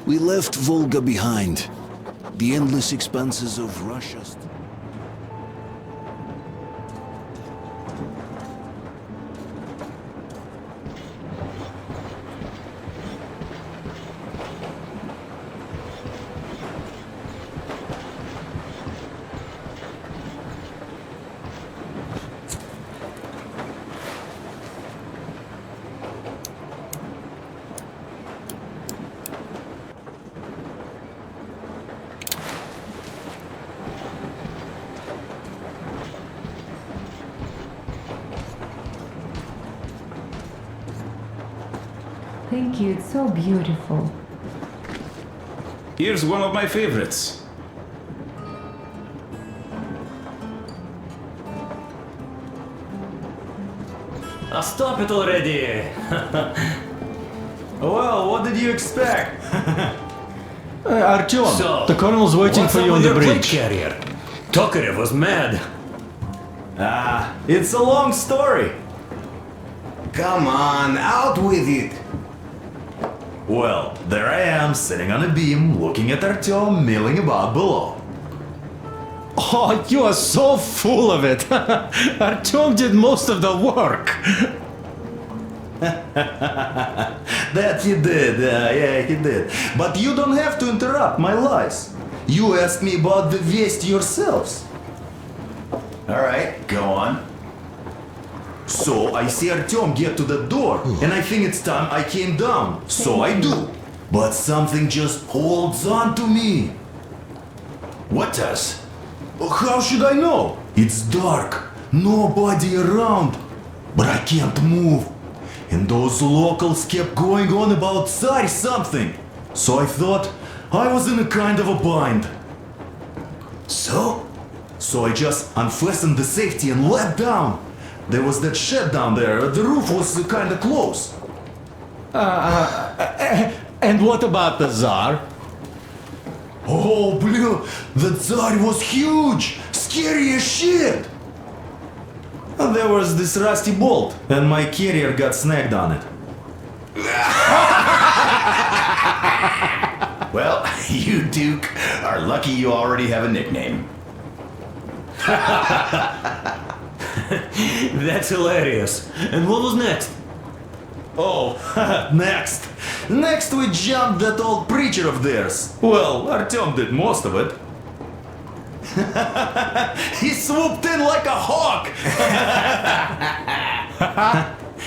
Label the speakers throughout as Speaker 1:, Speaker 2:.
Speaker 1: We left Volga behind. The endless expanses of Russia.
Speaker 2: Thank you, it's so beautiful.
Speaker 3: Here's one of my favorites.
Speaker 4: Stop it already!
Speaker 3: Well, what did you expect?
Speaker 5: Artyom,
Speaker 4: So,
Speaker 5: the colonel's waiting
Speaker 4: what's
Speaker 5: for
Speaker 4: up
Speaker 5: you on
Speaker 4: with
Speaker 5: the
Speaker 4: your plate
Speaker 5: bridge.
Speaker 4: carrier? Tokarev was mad.
Speaker 3: It's a long story.
Speaker 6: Come on, out with it!
Speaker 3: Well, there I am, sitting on a beam, looking at Artyom milling about below.
Speaker 5: Oh, you are so full of it. Artyom did most of the work.
Speaker 3: That he did, yeah, he did. But you don't have to interrupt my lies. You asked me about the Vest yourselves. Alright, go on. So I see Artyom get to the door, and I think it's time I came down. So I do. But something just holds on to me. What does? How should I know? It's dark, nobody around. But I can't move. And those locals kept going on about Tsar something. So I thought I was in a kind of a bind. So I just unfastened the safety and let down. There was that shed down there. The roof was kind of close.
Speaker 5: And what about the Tsar?
Speaker 3: Oh, blue, the Tsar was huge, scary as shit. And there was this rusty bolt, and my carrier got snagged on it.
Speaker 6: Well, you, Duke, are lucky you already have a nickname.
Speaker 4: That's hilarious. And what was next?
Speaker 3: Oh, next. Next we jumped that old preacher of theirs. Well, Artyom did most of it. He swooped in like a hawk.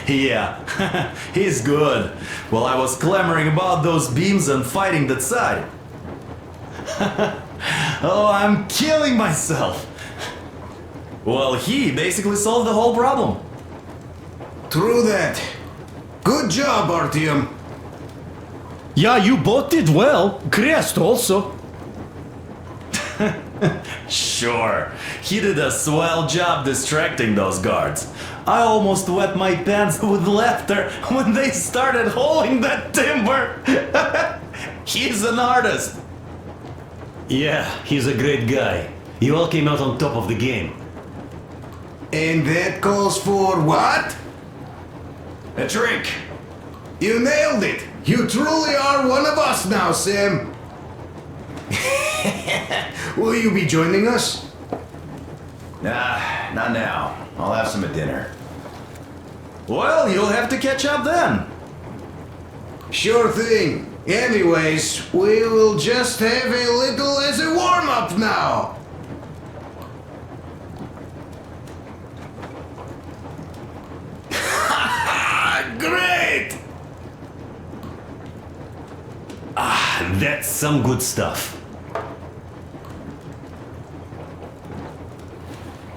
Speaker 3: Yeah, he's good. While I was clamoring about those beams and fighting that side. Oh, I'm killing myself. Well, he basically solved the whole problem.
Speaker 6: True that. Good job, Artyom.
Speaker 5: Yeah, you both did well. Crest also.
Speaker 3: Sure, he did a swell job distracting those guards. I almost wet my pants with laughter when they started hauling that timber. He's an artist.
Speaker 4: Yeah, he's a great guy. You all came out on top of the game.
Speaker 6: And that calls for what?
Speaker 3: A drink.
Speaker 6: You nailed it! You truly are one of us now, Sam! Will you be joining us?
Speaker 3: Nah, not now. I'll have some at dinner. Well, you'll have to catch up then.
Speaker 6: Sure thing. Anyways, we will just have a little as a warm-up now. Great!
Speaker 4: That's some good stuff.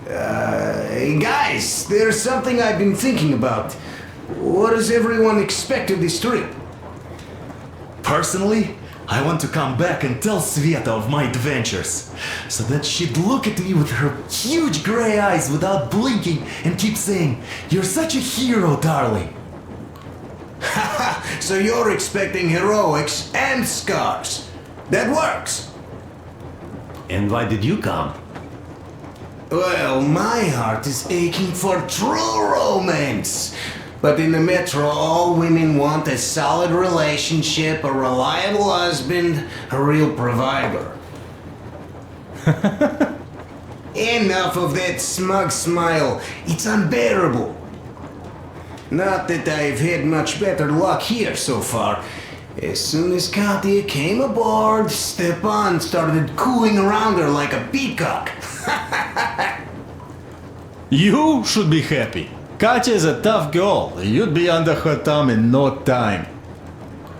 Speaker 6: Hey guys, there's something I've been thinking about. What does everyone expect of this trip?
Speaker 3: Personally, I want to come back and tell Sveta of my adventures, so that she'd look at me with her huge gray eyes without blinking and keep saying, "You're such a hero, darling."
Speaker 6: So you're expecting heroics and scars. That works.
Speaker 4: And why did you come?
Speaker 6: Well, my heart is aching for true romance. But in the metro, all women want a solid relationship, a reliable husband, a real provider. Enough of that smug smile. It's unbearable. Not that I've had much better luck here so far. As soon as Katya came aboard, Stepan started cooing around her like a peacock.
Speaker 5: You should be happy. Katya is a tough girl. You'd be under her thumb in no time.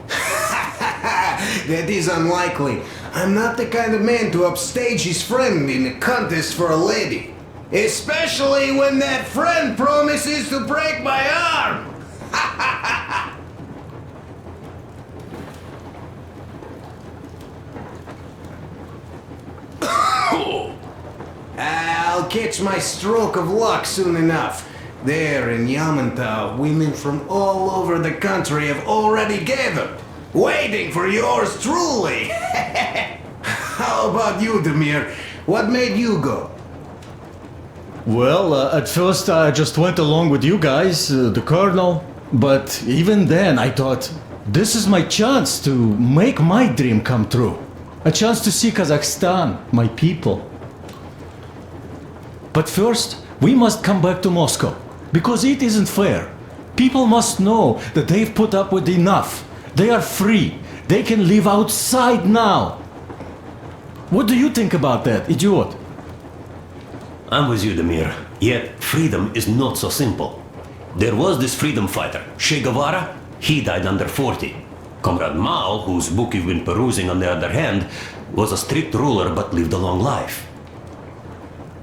Speaker 6: That is unlikely. I'm not the kind of man to upstage his friend in a contest for a lady. Especially when that friend promises to break my arm. I'll catch my stroke of luck soon enough. There in Yamantau, women from all over the country have already gathered, waiting for yours truly. How about you, Demir? What made you go?
Speaker 5: Well, at first I just went along with you guys, the colonel. But even then I thought, this is my chance to make my dream come true. A chance to see Kazakhstan, my people. But first, we must come back to Moscow. Because it isn't fair. People must know that they've put up with enough. They are free. They can live outside now. What do you think about that, idiot?
Speaker 4: I'm with you, Demir. Yet, freedom is not so simple. There was this freedom fighter, Che Guevara. He died under 40. Comrade Mao, whose book you've been perusing on the other hand, was a strict ruler but lived a long life.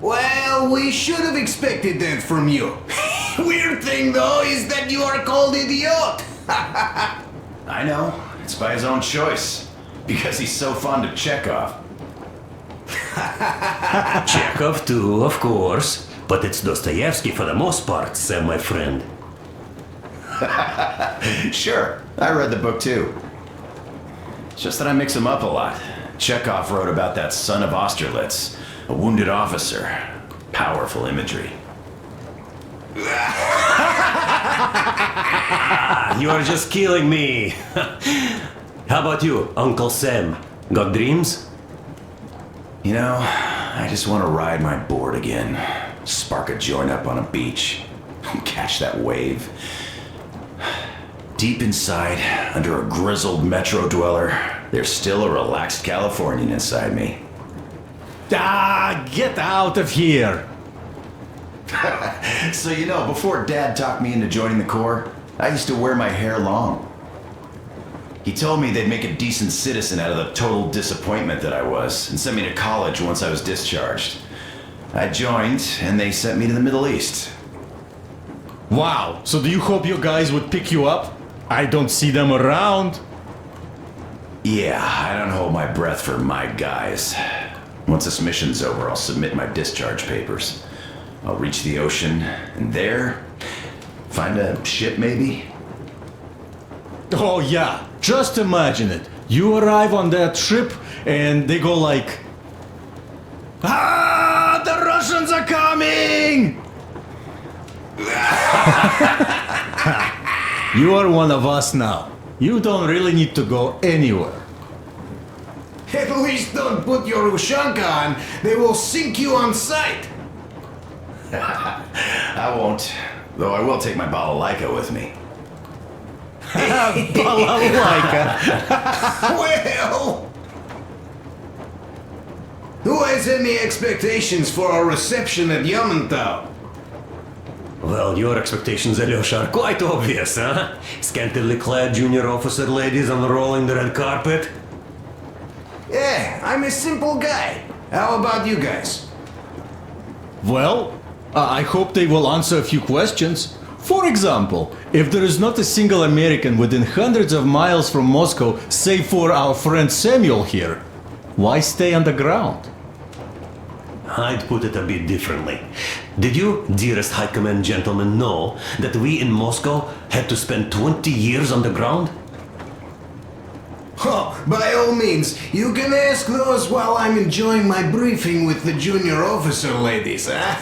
Speaker 6: Well, we should have expected that from you. Weird thing, though, is that you are called idiot.
Speaker 3: I know. It's by his own choice. Because he's so fond of Chekhov.
Speaker 4: Chekhov too, of course. But it's Dostoevsky for the most part, Sam, my friend.
Speaker 3: Sure, I read the book too. It's just that I mix them up a lot. Chekhov wrote about that son of Austerlitz, a wounded officer. Powerful imagery.
Speaker 4: You are just killing me. How about you, Uncle Sam? Got dreams?
Speaker 3: You know, I just want to ride my board again. Spark a joint up on a beach. Catch that wave. Deep inside, under a grizzled metro dweller, there's still a relaxed Californian inside me.
Speaker 5: Ah, get out of here!
Speaker 3: So you know, before Dad talked me into joining the Corps, I used to wear my hair long. He told me they'd make a decent citizen out of the total disappointment that I was, and sent me to college once I was discharged. I joined, and they sent me to the Middle East.
Speaker 5: Wow, so do you hope your guys would pick you up? I don't see them around.
Speaker 3: Yeah, I don't hold my breath for my guys. Once this mission's over, I'll submit my discharge papers. I'll reach the ocean, and there, find a ship maybe?
Speaker 5: Oh yeah, just imagine it. You arrive on that ship and they go like, ah, the Russians are coming! You are one of us now. You don't really need to go anywhere.
Speaker 6: At least don't put your Ushanka on. They will sink you on sight.
Speaker 3: I won't, though I will take my balalaika with me.
Speaker 5: Balalaika.
Speaker 6: Well, who has any expectations for our reception at Yamantau?
Speaker 4: Well, your expectations, Alyosha, are quite obvious, huh? Scantily clad junior officer ladies unrolling the red carpet.
Speaker 6: Yeah, I'm a simple guy. How about you guys?
Speaker 5: Well, I hope they will answer a few questions. For example, if there is not a single American within hundreds of miles from Moscow, save for our friend Samuel here, why stay underground?
Speaker 4: I'd put it a bit differently. Did you, dearest High Command gentlemen, know that we in Moscow had to spend 20 years underground?
Speaker 6: Oh, by all means, you can ask those while I'm enjoying my briefing with the junior officer ladies, huh?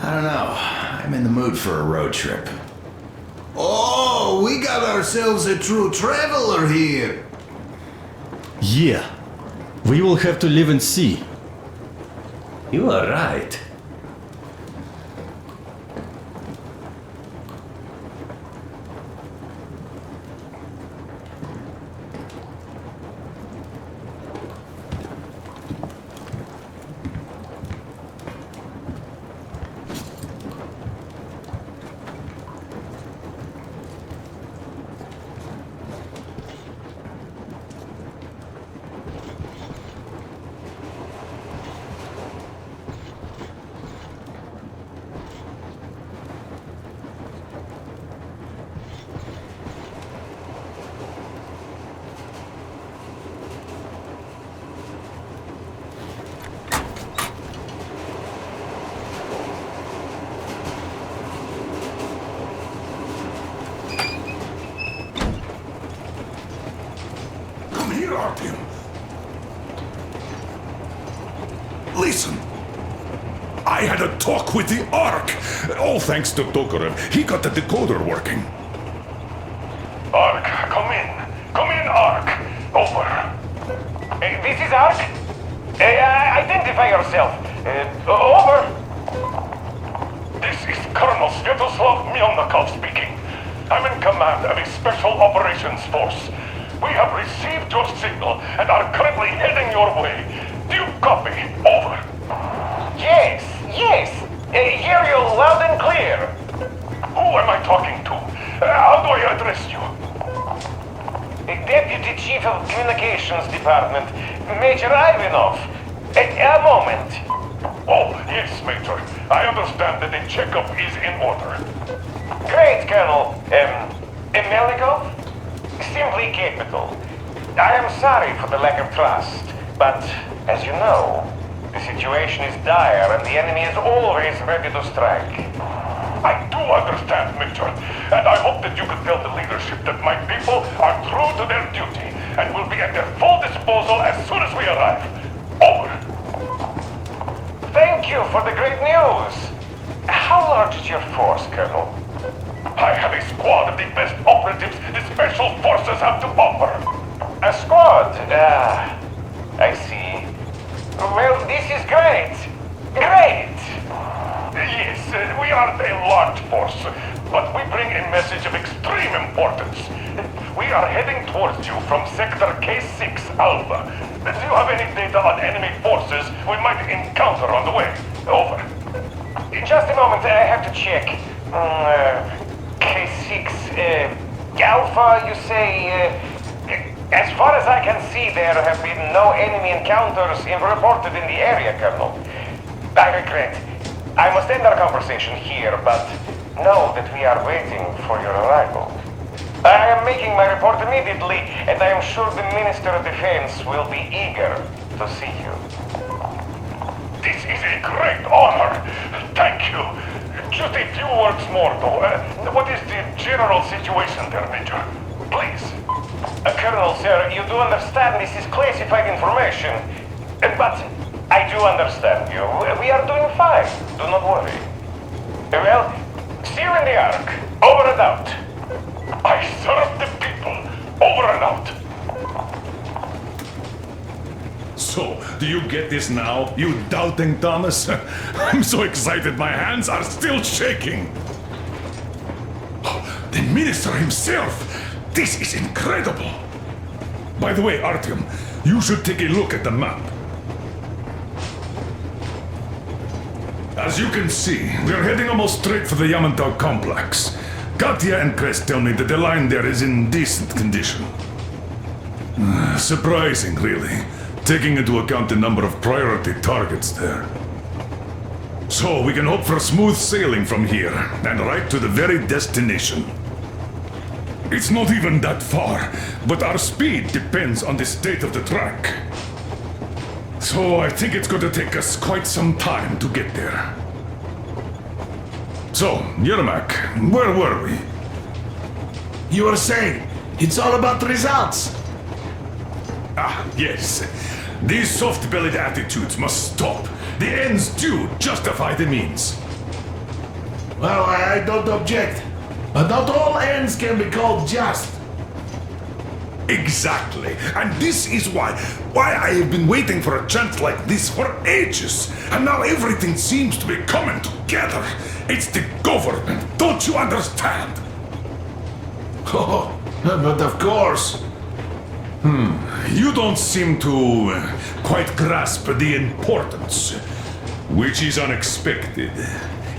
Speaker 3: I don't know. I I'm in the mood for a road trip.
Speaker 6: Oh, we got ourselves a true traveler here.
Speaker 5: Yeah. We will have to live and see.
Speaker 4: You are right.
Speaker 7: Come here, Artyom. Listen. I had a talk with the Ark. All thanks to Tokarev. He got the decoder working. Ark, come in. Come in, Ark. Over.
Speaker 8: This is Ark. Identify yourself. Over.
Speaker 7: This is Colonel Sviatoslav Myelnikov speaking. I'm in command of a special operations force. We have received your signal and are currently heading your way. Do you copy? Over.
Speaker 8: Yes. Hear you loud and clear.
Speaker 7: Who am I talking to? How do I address you?
Speaker 8: Deputy Chief of Communications Department, Major Ivanov. A moment.
Speaker 7: Oh, yes, Major. I understand that the checkup is in order.
Speaker 8: Great, Colonel. Melnikov? Simply capital. I am sorry for the lack of trust, but as you know, the situation is dire and the enemy is always ready to strike.
Speaker 7: I do understand, Major, and I hope that you can tell the leadership that my people are true to their duty and will be at their full disposal as soon as we arrive. Over.
Speaker 8: Thank you for the great news. How large is your force, Colonel?
Speaker 7: I have a squad of the best operatives the Special Forces have to offer.
Speaker 8: A squad? I see. Well, this is great. Great!
Speaker 7: Yes, we aren't a large force, but we bring a message of extreme importance. We are heading towards you from Sector K6 Alpha. Do you have any data on enemy forces we might encounter on the way? Over.
Speaker 8: In just a moment, I have to check. K6 Alpha, you say? As far as I can see, there have been no enemy encounters reported in the area, Colonel. I regret. I must end our conversation here, but know that we are waiting for your arrival. I am making my report immediately, and I am sure the Minister of Defense will be eager to see you.
Speaker 7: This is a great honor. Thank you. Just a few words more, though. What is the general situation there, Major? Please.
Speaker 8: Colonel, sir, you do understand this is classified information. But I do understand you. We are doing fine. Do not worry. Well, see you in the Ark. Over and out.
Speaker 7: I serve the people. Over and out. So, do you get this now, you doubting Thomas? I'm so excited my hands are still shaking. The minister himself! This is incredible! By the way, Artyom, you should take a look at the map. As you can see, we're heading almost straight for the Yamantau complex. Katya and Krest tell me that the line there is in decent condition. Surprising, really, taking into account the number of priority targets there. So we can hope for smooth sailing from here, and right to the very destination. It's not even that far, but our speed depends on the state of the track. So I think it's going to take us quite some time to get there. So, Yermak, where were we?
Speaker 6: You were saying, it's all about results.
Speaker 7: Ah, yes. These soft-bellied attitudes must stop. The ends do justify the means.
Speaker 9: Well, I don't object. But not all ends can be called just.
Speaker 7: Exactly. And this is why I have been waiting for a chance like this for ages. And now everything seems to be coming together. It's the government. Don't you understand?
Speaker 9: Oh, but of course.
Speaker 7: You don't seem to quite grasp the importance, which is unexpected,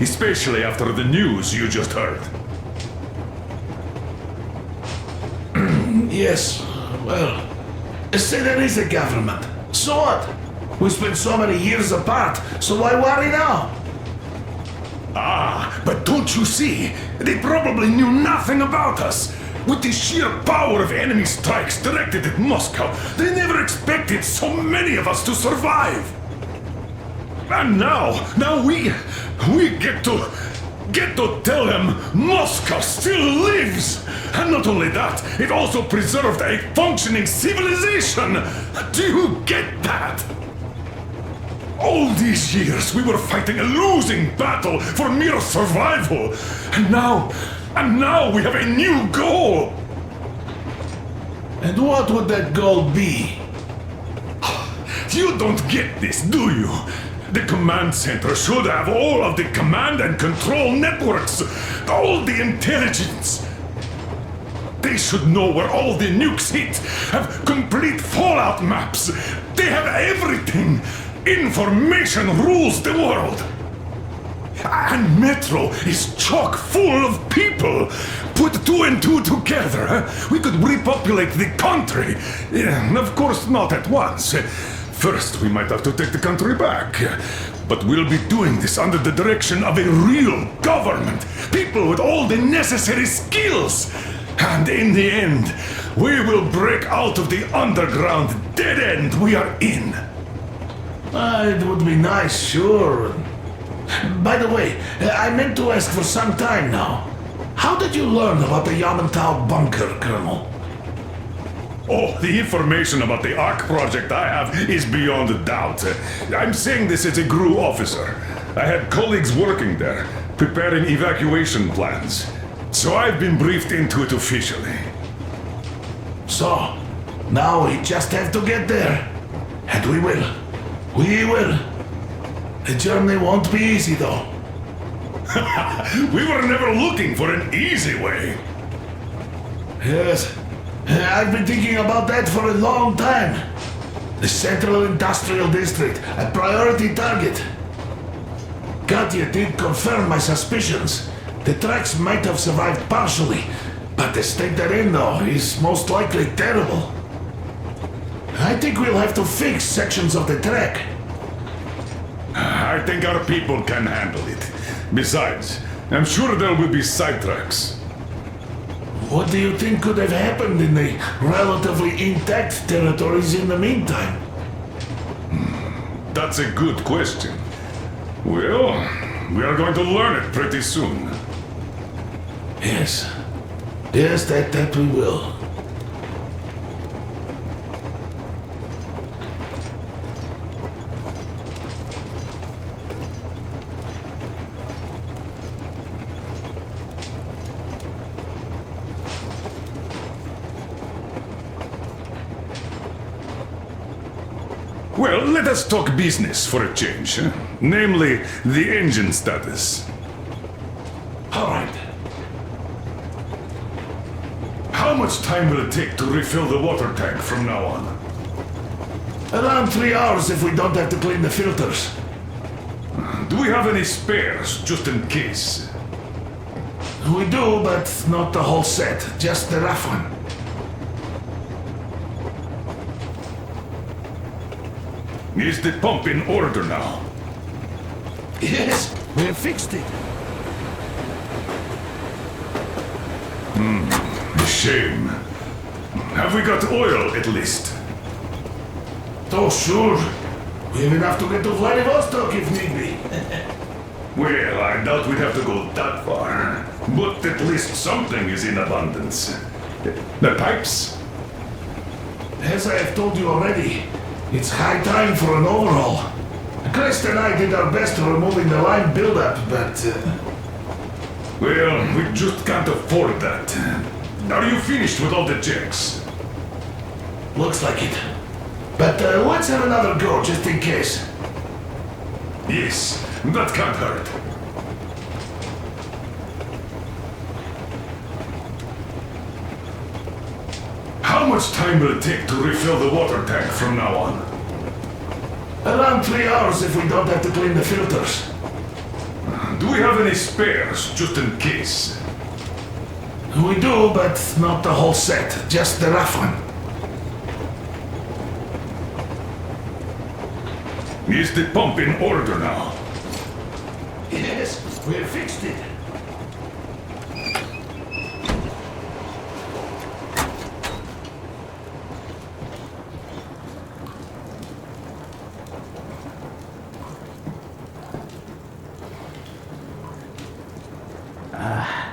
Speaker 7: especially after the news you just heard.
Speaker 9: Yes, well, say there is a government. So what? We spent so many years apart, so why worry now?
Speaker 7: Ah, but don't you see? They probably knew nothing about us. With the sheer power of enemy strikes directed at Moscow, they never expected so many of us to survive. And now we get to tell them Moscow still lives. And not only that, it also preserved a functioning civilization. Do you get that? All these years we were fighting a losing battle for mere survival. And now we have a new goal.
Speaker 9: And what would that goal be?
Speaker 7: You don't get this, do you? The command center should have all of the command and control networks, all the intelligence. They should know where all the nukes hit, have complete fallout maps. They have everything. Information rules the world. And Metro is chock full of people. Put two and two together, we could repopulate the country. Of course, not at once. First, we might have to take the country back. But we'll be doing this under the direction of a real government. People with all the necessary skills. And in the end, we will break out of the underground dead end we are in.
Speaker 9: It would be nice, sure. By the way, I meant to ask for some time now. How did you learn about the Yamantau bunker, Colonel?
Speaker 7: Oh, the information about the ARC project I have is beyond a doubt. I'm saying this as a GRU officer. I had colleagues working there, preparing evacuation plans. So I've been briefed into it officially.
Speaker 9: So, now we just have to get there. And we will. We will. The journey won't be easy, though.
Speaker 7: We were never looking for an easy way.
Speaker 9: Yes, I've been thinking about that for a long time. The Central Industrial District, a priority target. Katya did confirm my suspicions. The tracks might have survived partially, but the state they're in, though, is most likely terrible. I think we'll have to fix sections of the track.
Speaker 7: I think our people can handle it. Besides, I'm sure there will be sidetracks.
Speaker 9: What do you think could have happened in the relatively intact territories in the meantime?
Speaker 7: That's a good question. Well, we are going to learn it pretty soon.
Speaker 9: Yes. Yes, that we will.
Speaker 7: Well, let us talk business for a change. Namely, the engine status.
Speaker 9: All right.
Speaker 7: How much time will it take to refill the water tank from now on?
Speaker 9: Around 3 hours if we don't have to clean the filters.
Speaker 7: Do we have any spares, just in case?
Speaker 9: We do, but not the whole set. Just the rough one.
Speaker 7: Is the pump in order now?
Speaker 9: Yes, we have fixed it.
Speaker 7: Shame. Have we got oil, at least?
Speaker 9: Oh, sure. We have enough to get to Vladivostok if need be.
Speaker 7: Well, I doubt we'd have to go that far. But at least something is in abundance. The pipes?
Speaker 9: As I have told you already, it's high time for an overhaul. Crest and I did our best to removing the line buildup, but
Speaker 7: Well, we just can't afford that. Are you finished with all the checks?
Speaker 9: Looks like it. But let's have another go, just in case.
Speaker 7: Yes, that can't hurt. How much time will it take to refill the water tank from now on?
Speaker 9: Around 3 hours if we don't have to clean the filters.
Speaker 7: Do we have any spares, just in case?
Speaker 9: We do, but not the whole set, just the rough one.
Speaker 7: Is the pump in order now?
Speaker 9: Yes, we have fixed it.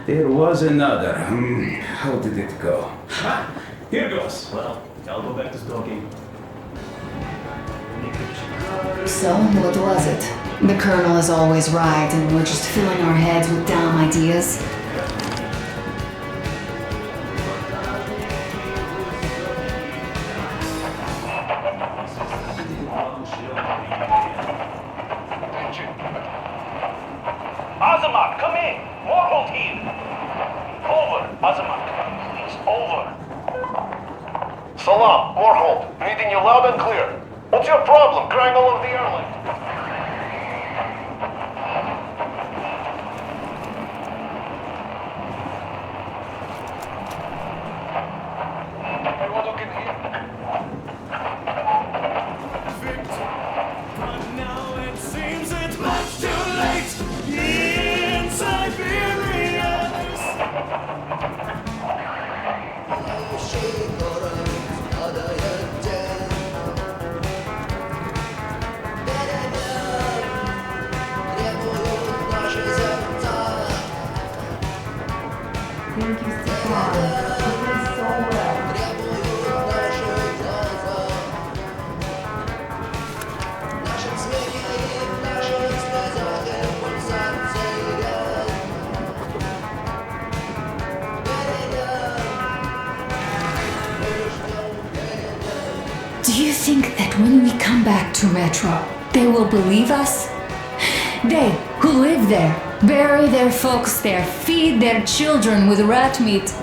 Speaker 6: There was another. How did it go?
Speaker 4: Here goes. Well, I'll go back to stalking.
Speaker 10: So, what was it? The Colonel is always right, and we're just filling our heads with dumb ideas.
Speaker 8: Azamat, come in! Warhold here! Over, Azamat. Please, over. Salam, Warhold. Reading you loud and clear. What's your problem, crying all over the airline? Everyone who can hear.
Speaker 11: But now it seems it's much too late in Siberia.
Speaker 2: Thank you, Stefan. You did so well.
Speaker 10: Do you think that when we come back to Metro, they will believe us? They who live there, bury their folks there, feed their children with rat meat.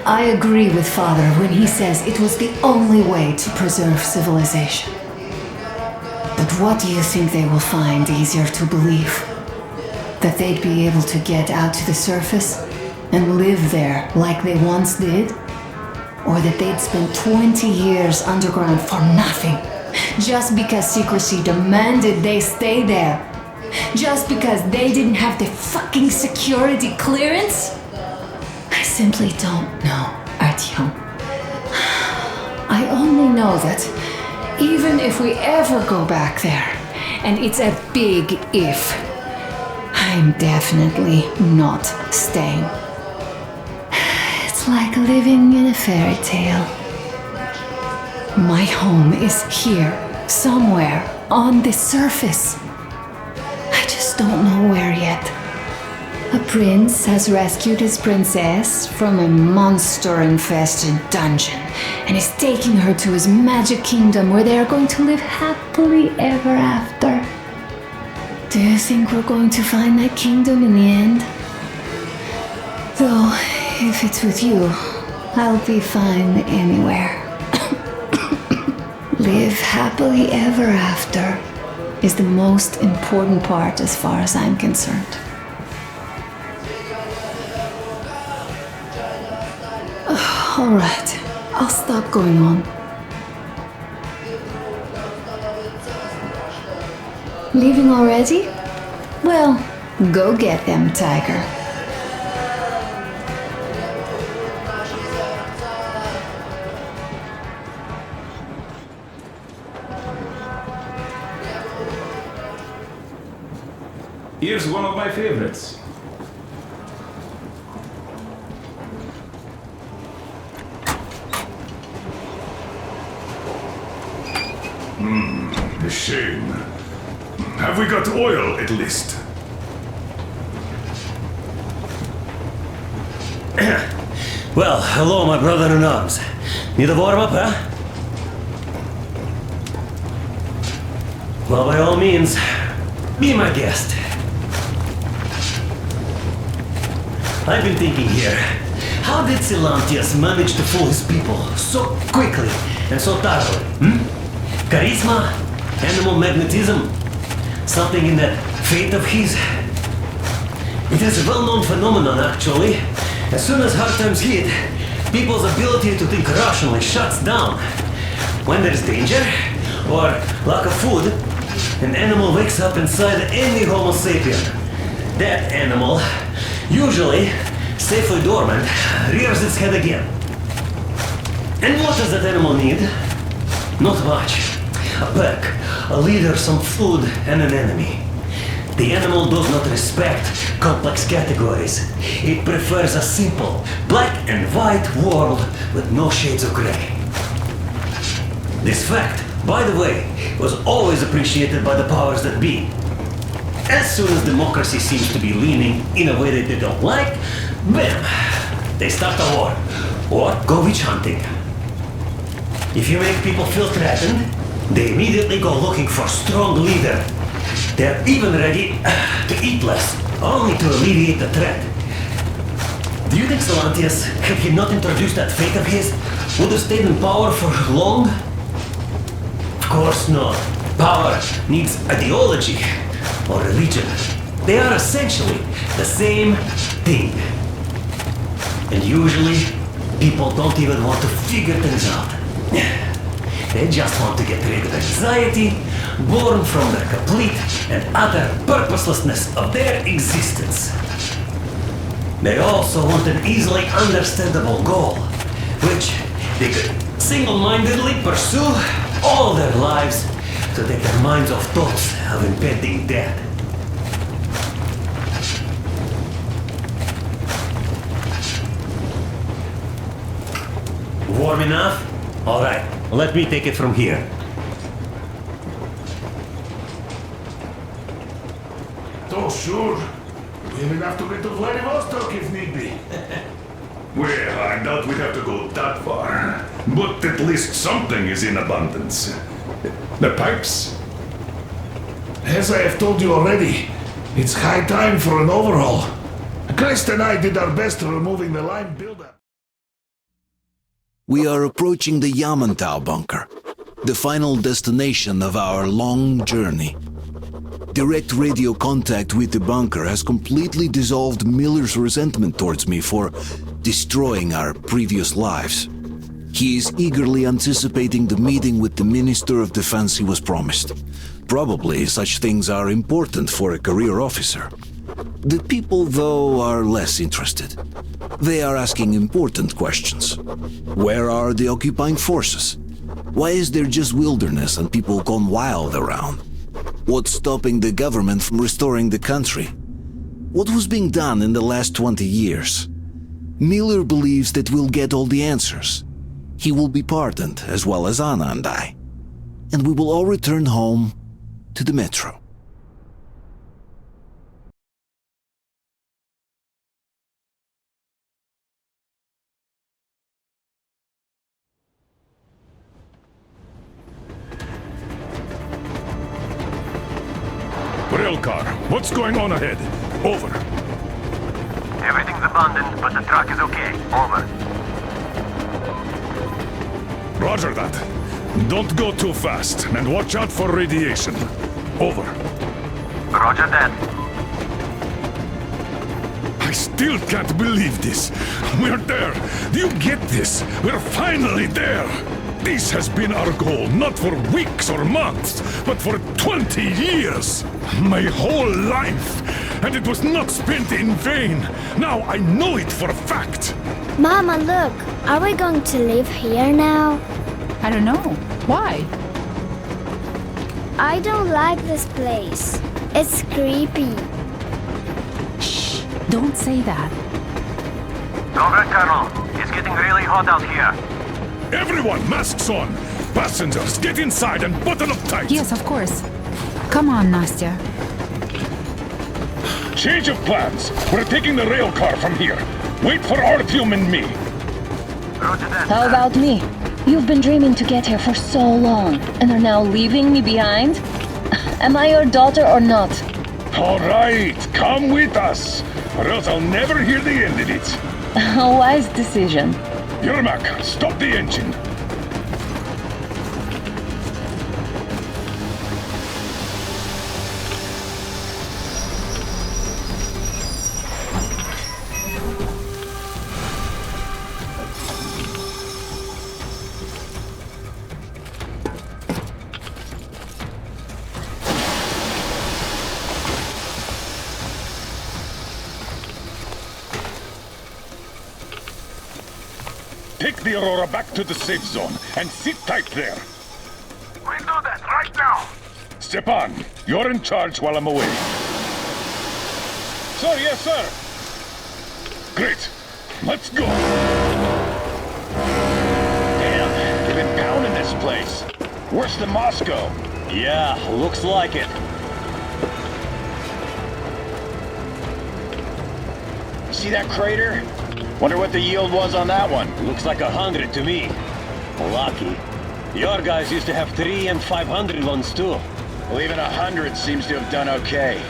Speaker 10: I agree with Father when he says it was the only way to preserve civilization. But what do you think they will find easier to believe? That they'd be able to get out to the surface and live there like they once did? Or that they'd spend 20 years underground for nothing, just because secrecy demanded they stay there? Just because they didn't have the fucking security clearance? I simply don't know, Artyom. I only know that even if we ever go back there, and it's a big if, I'm definitely not staying. It's like living in a fairy tale. My home is here, somewhere, on the surface. I just don't know where yet. A prince has rescued his princess from a monster-infested dungeon and is taking her to his magic kingdom where they are going to live happily ever after. Do you think we're going to find that kingdom in the end? Though, if it's with you, I'll be fine anywhere. Live happily ever after is the most important part as far as I'm concerned. All right, I'll stop going on. Leaving already? Well, go get them, Tiger.
Speaker 12: Here's one of my favorites.
Speaker 7: A shame. Have we got oil at least?
Speaker 4: Well, hello, my brother-in-arms. Need a warm-up, huh? Well, by all means, be my guest. I've been thinking here, how did Silantius manage to fool his people so quickly and so thoroughly? Charisma? Animal magnetism? Something in that fate of his? It is a well-known phenomenon, actually. As soon as hard times hit, people's ability to think rationally shuts down. When there's danger, or lack of food, an animal wakes up inside any Homo sapien. That animal, usually safely dormant, rears its head again. And what does that animal need? Not much. A pack, a leader, some food, and an enemy. The animal does not respect complex categories. It prefers a simple, black and white world with no shades of gray. This fact, by the way, was always appreciated by the powers that be. As soon as democracy seems to be leaning in a way that they don't like, bam! They start a war, or go witch hunting. If you make people feel threatened, they immediately go looking for a strong leader. They're even ready to eat less, only to alleviate the threat. Do you think Silantius, had he not introduced that fate of his, would have stayed in power for long? Of course not. Power needs ideology or religion. They are essentially the same thing. And usually, people don't even want to figure things out. They just want to get rid of anxiety, born from the complete and utter purposelessness of their existence. They also want an easily understandable goal, which they could single-mindedly pursue all their lives to take their minds off thoughts of impending death. Warm enough? All right, let me take it from here.
Speaker 9: Oh, sure. We even have to get to Vladivostok if need be.
Speaker 7: Well, I doubt we'd have to go that far. But at least something is in abundance. The pipes?
Speaker 9: As I have told you already, it's high time for an overhaul. Christ and I did our best removing the line buildup.
Speaker 1: We are approaching the Yamantau bunker, the final destination of our long journey. Direct radio contact with the bunker has completely dissolved Miller's resentment towards me for destroying our previous lives. He is eagerly anticipating the meeting with the Minister of Defense he was promised. Probably such things are important for a career officer. The people, though, are less interested. They are asking important questions. Where are the occupying forces? Why is there just wilderness and people gone wild around? What's stopping the government from restoring the country? What was being done in the last 20 years? Miller believes that we'll get all the answers. He will be pardoned, as well as Anna and I. And we will all return home to the Metro.
Speaker 7: Railcar, what's going on ahead? Over.
Speaker 8: Everything's abandoned, but the truck is okay. Over.
Speaker 7: Roger that. Don't go too fast, and watch out for radiation. Over.
Speaker 8: Roger that.
Speaker 7: I still can't believe this. We're there. Do you get this? We're finally there. This has been our goal, not for weeks or months, but for 20 years. My whole life. And it was not spent in vain. Now I know it for a fact.
Speaker 13: Mama, look. Are we going to live here now?
Speaker 10: I don't know. Why?
Speaker 13: I don't like this place. It's creepy.
Speaker 10: Shh! Don't say that.
Speaker 8: Over, Colonel. It's getting really hot out here.
Speaker 7: Everyone, masks on! Passengers, get inside and button up tight!
Speaker 10: Yes, of course. Come on, Nastya.
Speaker 7: Change of plans. We're taking the rail car from here. Wait for Artyom and me.
Speaker 14: How about me? You've been dreaming to get here for so long, and are now leaving me behind? Am I your daughter or not?
Speaker 7: All right, come with us, or else I'll never hear the end of it.
Speaker 14: A wise decision.
Speaker 7: Yermak, stop the engine. Take the Aurora back to the safe zone and sit tight there.
Speaker 8: We'll do that right now.
Speaker 7: Stepan, you're in charge while I'm away. Sir, yes, sir. Great. Let's go.
Speaker 15: Damn, they've been pounding this place. Worse than Moscow. Yeah, looks like it. See that crater? Wonder what the yield was on that one. Looks like 100 to me. Lucky. Your guys used to have 3 and 500 ones too. Well, even 100 seems to have done okay.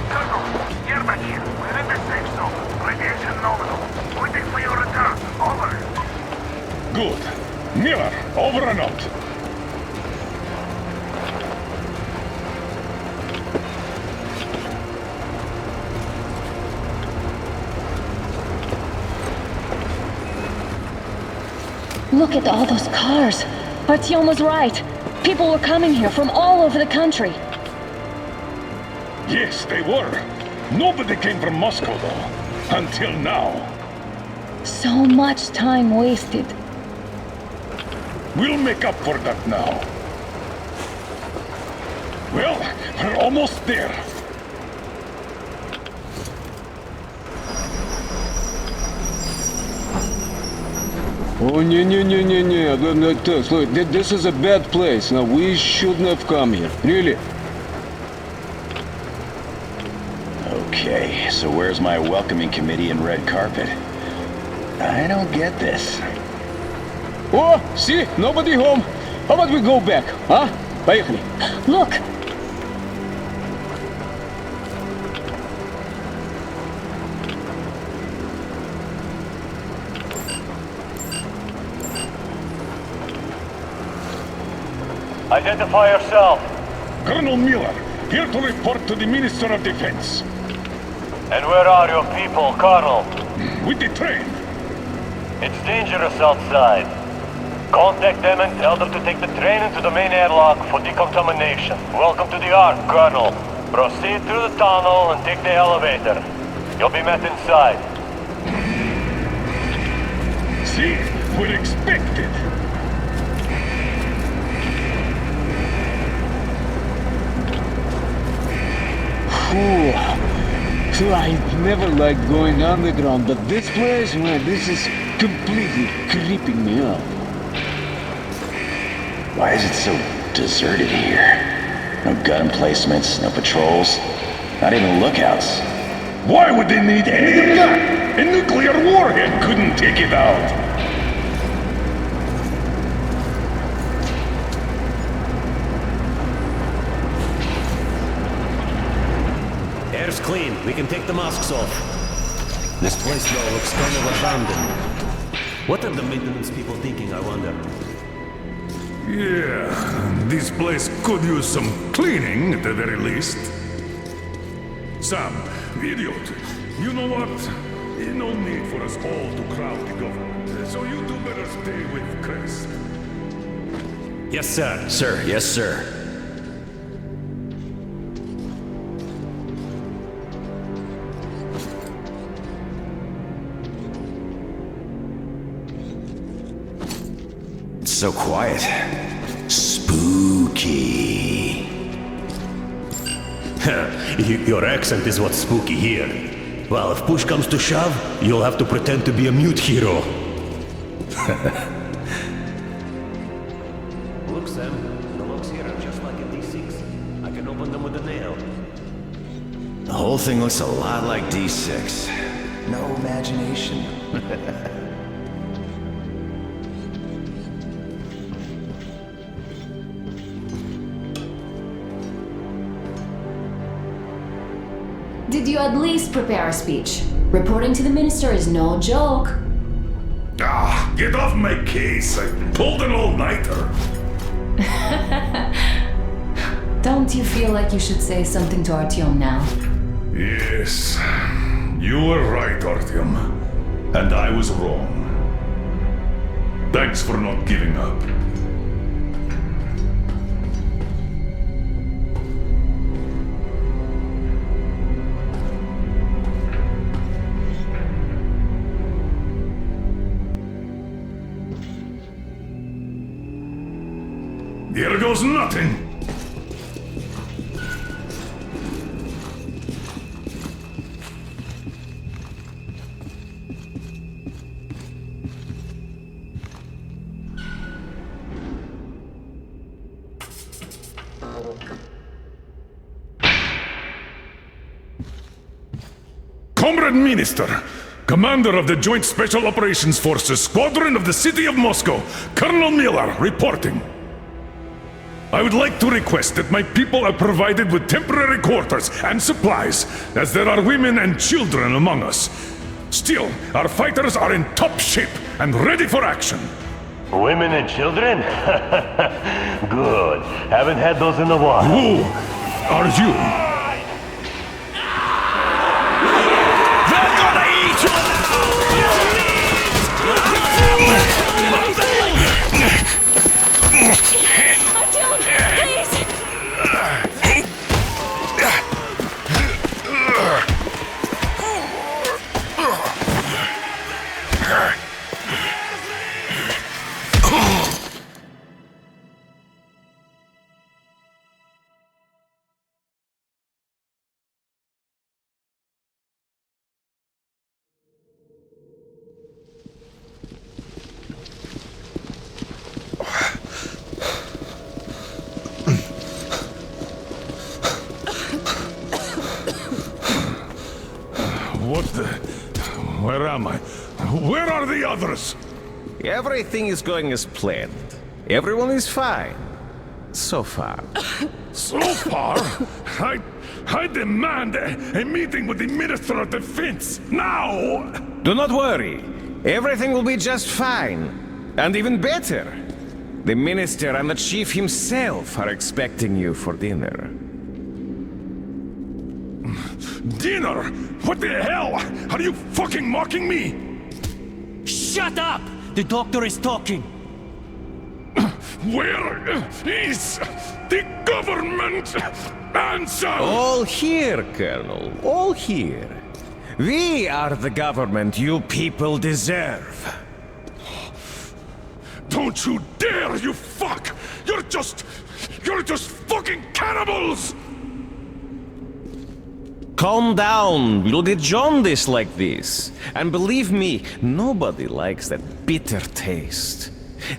Speaker 8: Colonel, Yermak here. We're in the safe zone. Radiation nominal. Waiting for your return. Over.
Speaker 7: Good. Miller, over and out.
Speaker 14: Look at all those cars. Artyom was right. People were coming here from all over the country.
Speaker 7: Yes, they were. Nobody came from Moscow, though. Until now.
Speaker 14: So much time wasted.
Speaker 7: We'll make up for that now. Well, we're almost there.
Speaker 16: Oh, look, this is a bad place. Now, we shouldn't have come here. Really.
Speaker 15: Okay, so where's my welcoming committee and red carpet? I don't get this.
Speaker 16: Oh, see? Nobody home. How about we go back, huh? Поехали.
Speaker 14: Look!
Speaker 8: Identify yourself.
Speaker 7: Colonel Miller, here to report to the Minister of Defense.
Speaker 8: And where are your people, Colonel?
Speaker 7: With the train.
Speaker 8: It's dangerous outside. Contact them and tell them to take the train into the main airlock for decontamination. Welcome to the Ark, Colonel. Proceed through the tunnel and take the elevator. You'll be met inside.
Speaker 7: See? We're expected.
Speaker 16: Ooh. So I never liked going underground, but this place, man, this is completely creeping me out.
Speaker 15: Why is it so deserted here? No gun emplacements, no patrols, not even lookouts.
Speaker 7: Why would they need any gun? A nuclear warhead couldn't take it out.
Speaker 4: Air's clean. We can take the masks off. This place, though, looks kind of abandoned. What are the maintenance people thinking, I wonder?
Speaker 7: Yeah, this place could use some cleaning at the very least. Sam, idiot, you know what? There's no need for us all to crowd the government, so you two better stay with Chris.
Speaker 4: Yes, sir.
Speaker 15: Sir, yes, sir. It's so quiet. Spooky.
Speaker 4: Your accent is what's spooky here. Well, if push comes to shove, you'll have to pretend to be a mute hero. Look, Sam, the locks here are just like in D6. I can open them with a nail.
Speaker 3: The whole thing looks a lot like D6.
Speaker 17: No imagination.
Speaker 10: Did you at least prepare a speech? Reporting to the minister is no joke.
Speaker 7: Ah, get off my case. I pulled an all-nighter.
Speaker 10: Don't you feel like you should say something to Artyom now?
Speaker 7: Yes, you were right, Artyom. And I was wrong. Thanks for not giving up. Here goes nothing. Comrade Minister, Commander of the Joint Special Operations Forces, Squadron of the City of Moscow, Colonel Miller, reporting. I would like to request that my people are provided with temporary quarters and supplies, as there are women and children among us. Still, our fighters are in top shape and ready for action.
Speaker 15: Women and children? Good. Haven't had those in a while.
Speaker 7: Who are you?
Speaker 11: They're gonna eat you
Speaker 7: What the... Where am I? Where are the others?
Speaker 18: Everything is going as planned. Everyone is fine. So far.
Speaker 7: So far? I demand a meeting with the Minister of Defense, now!
Speaker 18: Do not worry. Everything will be just fine. And even better. The Minister and the Chief himself are expecting you for dinner.
Speaker 7: Dinner? What the hell? Are you fucking mocking me?
Speaker 11: Shut up! The doctor is talking.
Speaker 7: Where is the government answer?
Speaker 18: All here, Colonel. All here. We are the government you people deserve.
Speaker 7: Don't you dare, you fuck! You're just fucking cannibals!
Speaker 18: Calm down. We'll be jaundiced like this. And believe me, nobody likes that bitter taste.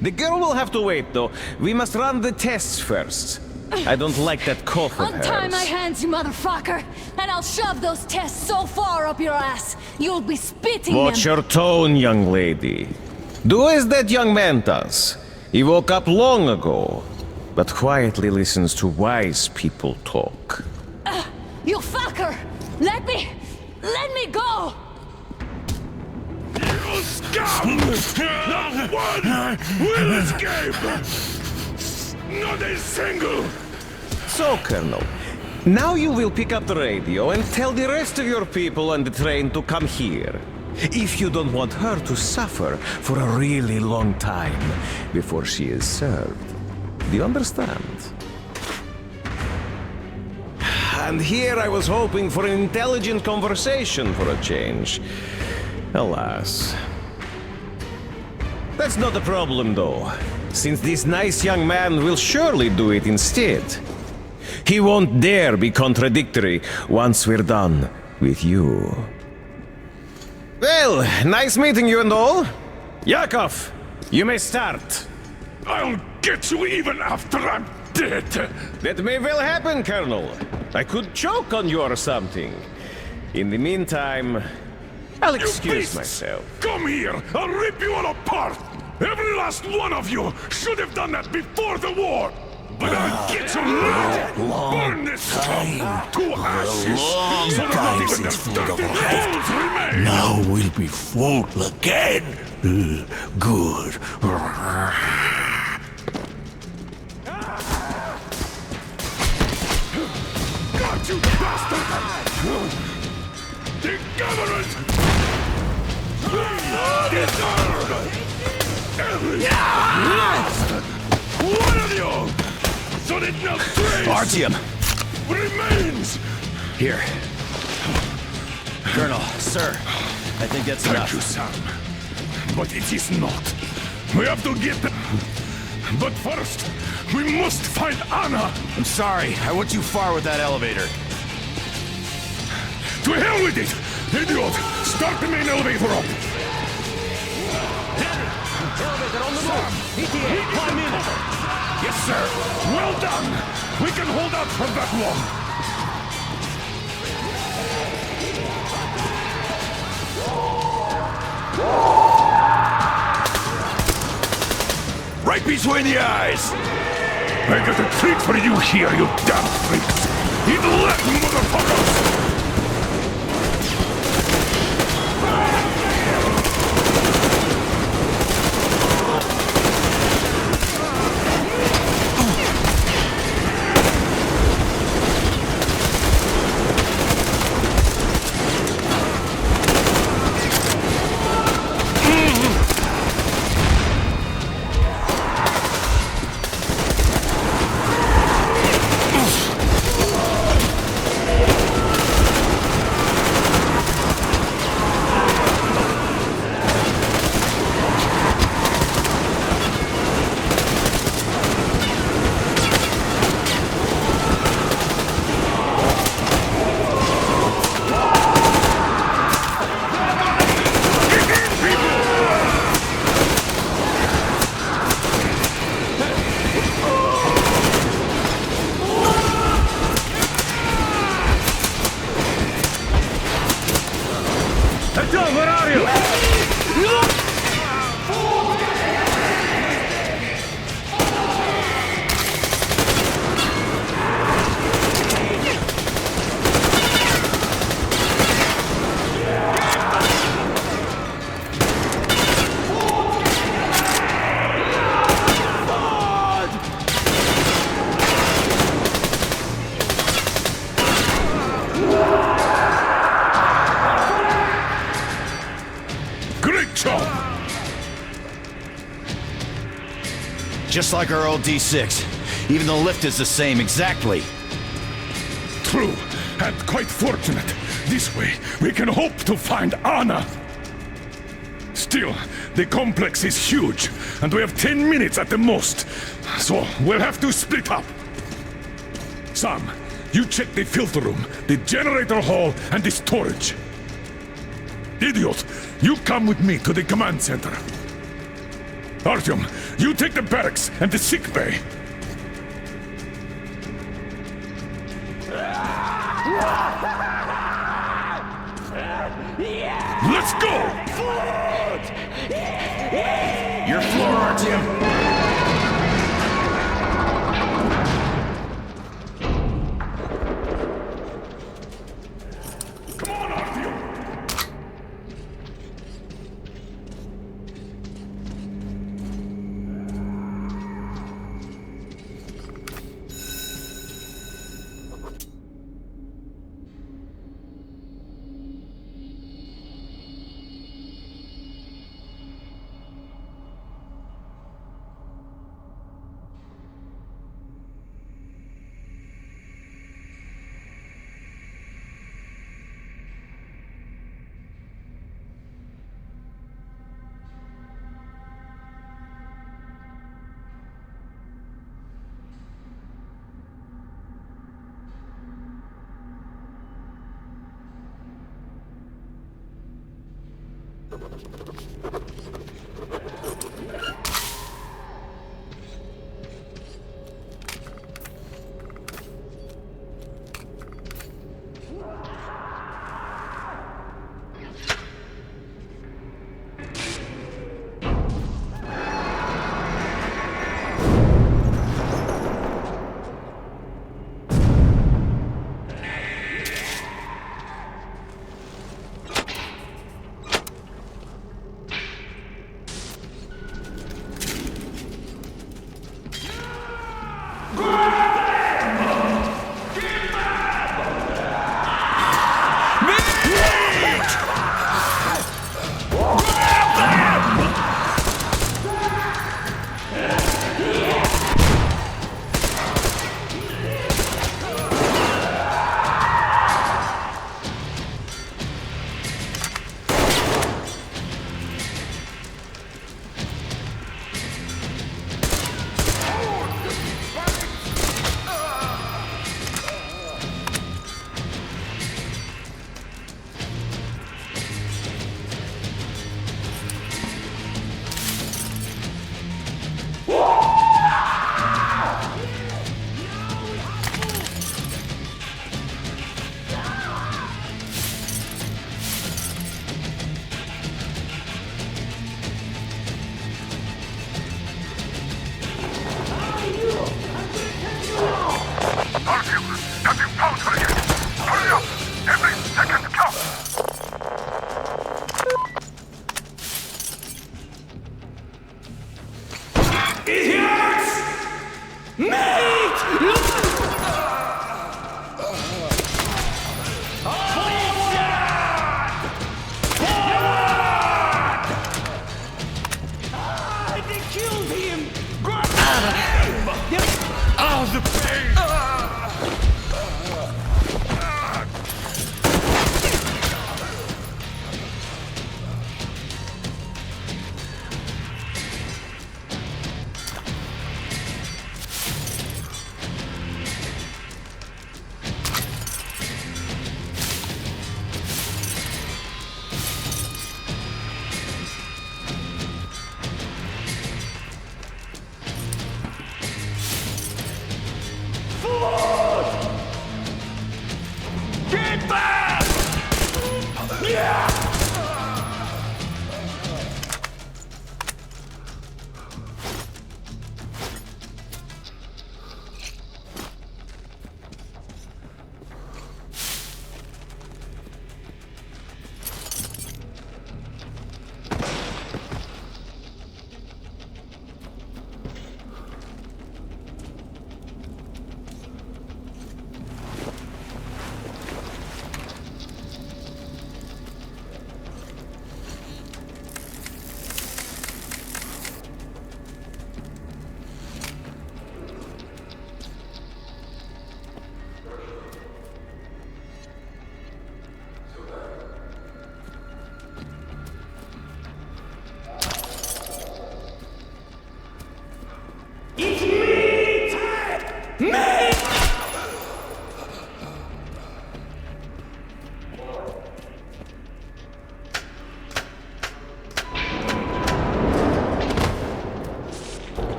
Speaker 18: The girl will have to wait, though. We must run the tests first. I don't like that cough of hers.
Speaker 10: Untie my hands, you motherfucker! And I'll shove those tests so far up your ass, you'll be spitting
Speaker 18: Watch
Speaker 10: them.
Speaker 18: your tone, young lady. Do as that young man does. He woke up long ago, but quietly listens to wise people talk.
Speaker 10: You fucker! Let me go!
Speaker 7: You scum! Not one will escape! Not a single!
Speaker 18: So, Colonel, now you will pick up the radio and tell the rest of your people on the train to come here. If you don't want her to suffer for a really long time before she is served. Do you understand? And here I was hoping for an intelligent conversation for a change. Alas. That's not a problem, though, since this nice young man will surely do it instead. He won't dare be contradictory once we're done with you. Well, nice meeting you and all. Yakov, you may start.
Speaker 7: I'll get you even after I'm dead.
Speaker 18: That may well happen, Colonel. I could choke on you or something. In the meantime, I'll excuse myself.
Speaker 7: Come here! I'll rip you all apart! Every last one of you should have done that before the war! But I'll get you now! Burn this scum to ashes! So that not even the dirty bones remain!
Speaker 11: Now we'll be full again. Good.
Speaker 7: Got you, bastard! The government! Deserve every bastard! One of you! So that no trace
Speaker 19: Artyom!
Speaker 7: remains!
Speaker 19: Here. Colonel, sir, I think that's
Speaker 7: Thank
Speaker 19: enough.
Speaker 7: you, Sam. But it is not. We have to get them. But first, we must find Anna!
Speaker 19: I'm sorry, I went too far with that elevator.
Speaker 7: To hell with it! Idiot! Start the main elevator up!
Speaker 15: Elevator on the move! ETA, climb in!
Speaker 7: Yes, sir! Well done! We can hold out for that long!
Speaker 11: Right between the eyes.
Speaker 7: I got a treat for you here, you damn freaks! Eat left, motherfuckers!
Speaker 15: John, where are you?
Speaker 19: Just like our old D6. Even the lift is the same, exactly.
Speaker 7: True, and quite fortunate. This way, we can hope to find Anna. Still, the complex is huge, and we have 10 minutes at the most. So, we'll have to split up. Sam, you check the filter room, the generator hall, and the storage. Idiot, you come with me to the command center. Artyom, you take the barracks and the sick bay. Let's go!
Speaker 19: Your floor, Artyom.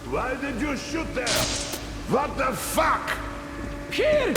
Speaker 9: Why did you shoot there? What the fuck?
Speaker 11: Here!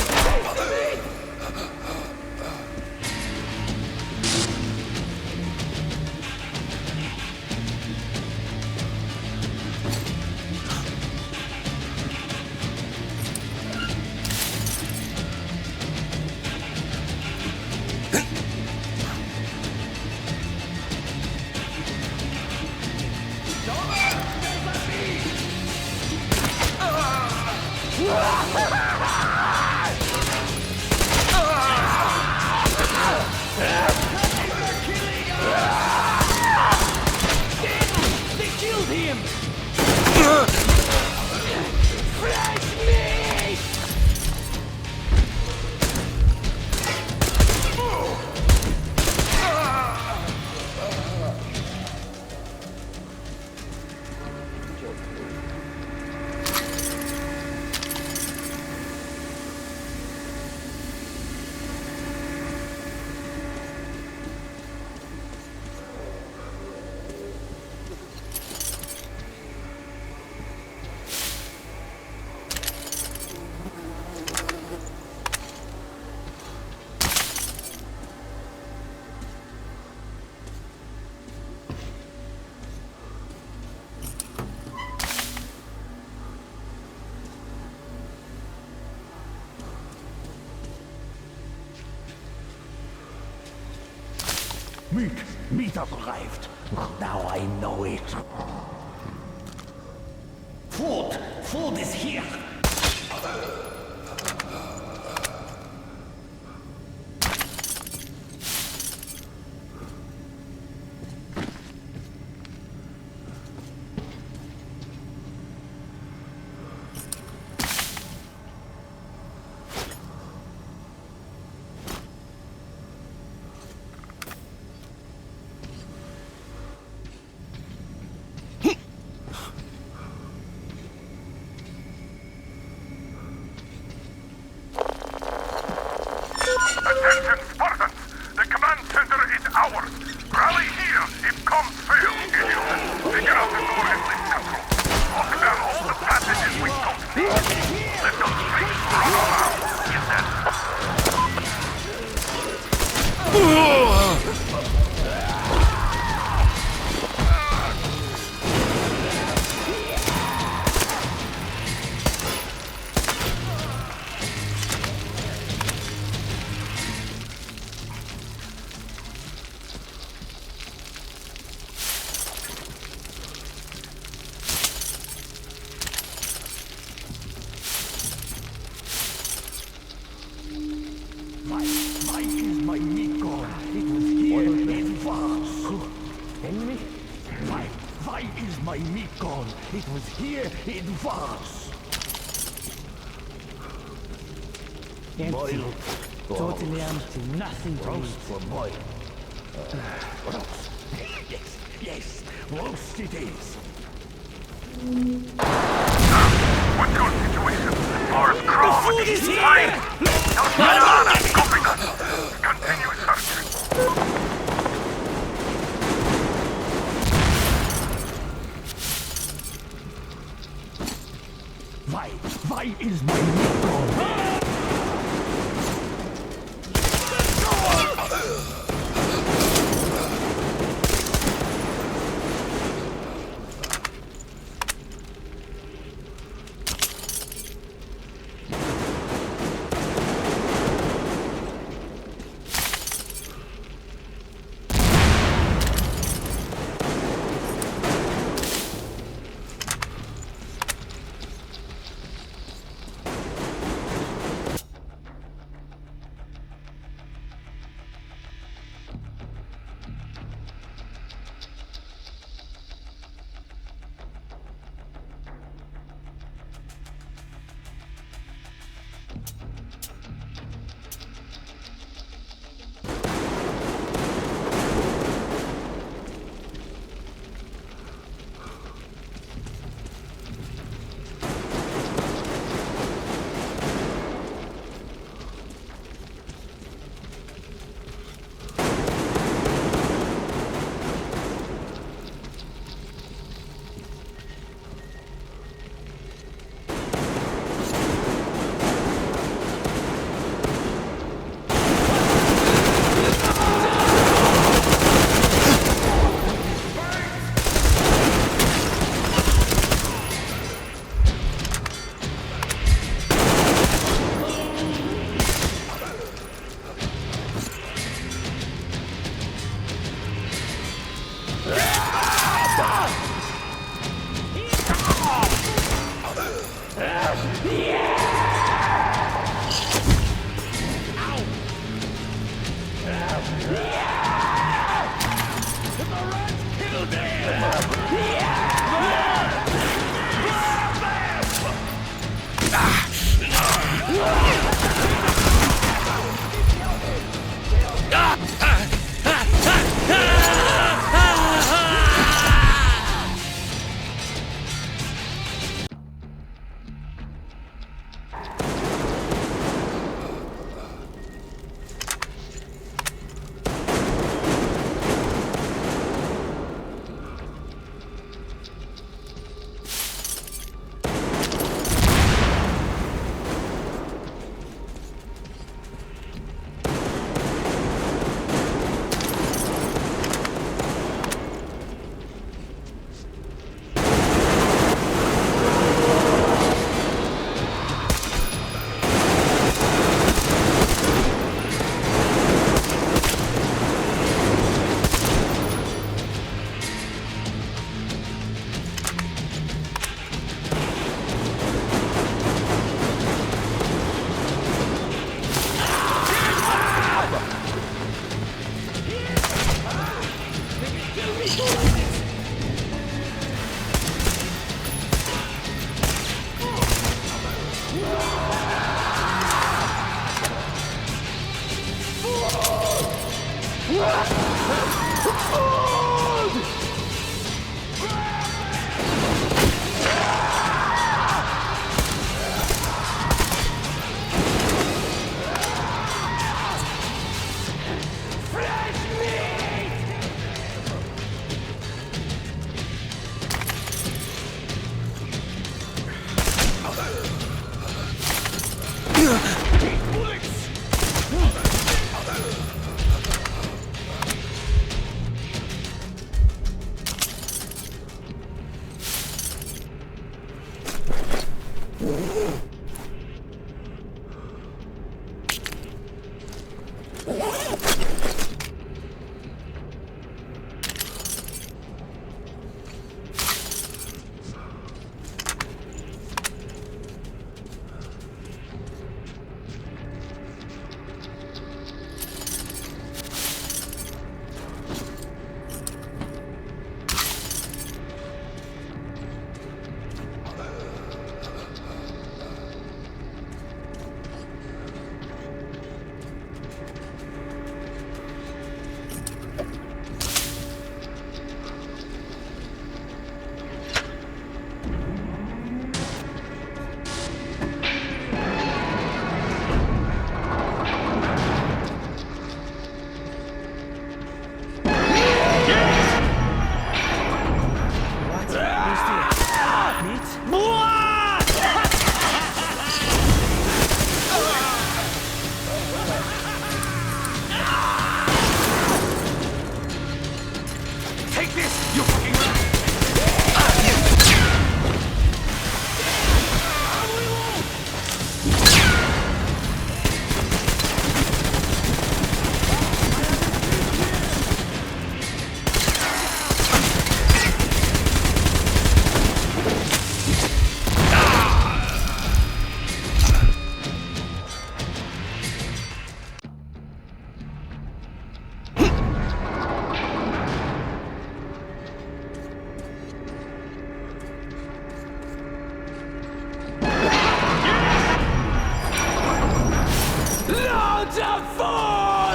Speaker 2: They killed him! Flash me!
Speaker 9: Meat arrived. Now I know it.
Speaker 11: Food is here.
Speaker 7: Attention, Spartans! The command center is ours! Rally here if comms fail, idiots! Figure out the door and lift control. Lock down all the passages we don't see. Let those freaks run around. Get that?
Speaker 9: Why is my meat gone? It was here in Vars. Enemy? Why is my meat gone? It was here in Vars. Boiled.
Speaker 2: Totally empty, nothing to
Speaker 9: Roast
Speaker 2: eat.
Speaker 9: for boiled. Roast. Yes, roast it is.
Speaker 7: What's your situation? Ours crawled.
Speaker 2: The food is here!
Speaker 7: Hide! No banana! Copy that! Continue searching.
Speaker 9: Why is my meat gone?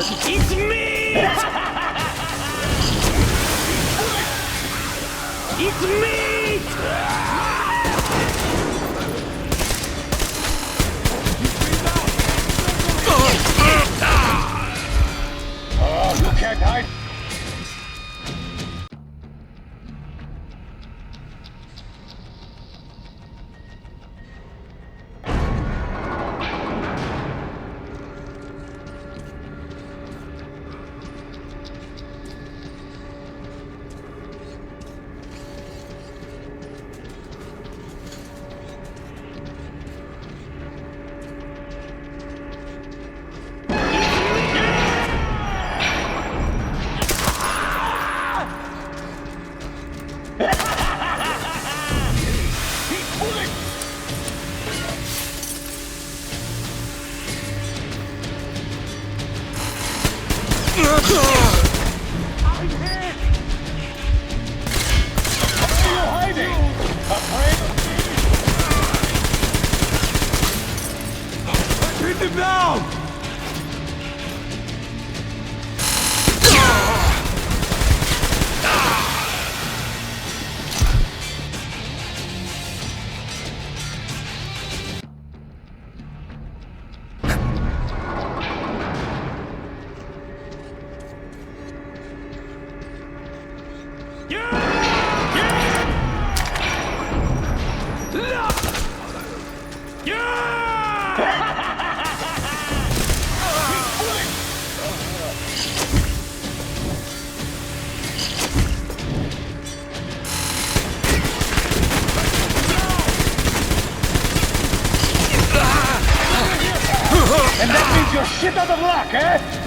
Speaker 11: It's me! It's me!
Speaker 15: Oh, you can't hide.
Speaker 11: Hit him down!
Speaker 15: And that means you're shit out of luck, eh?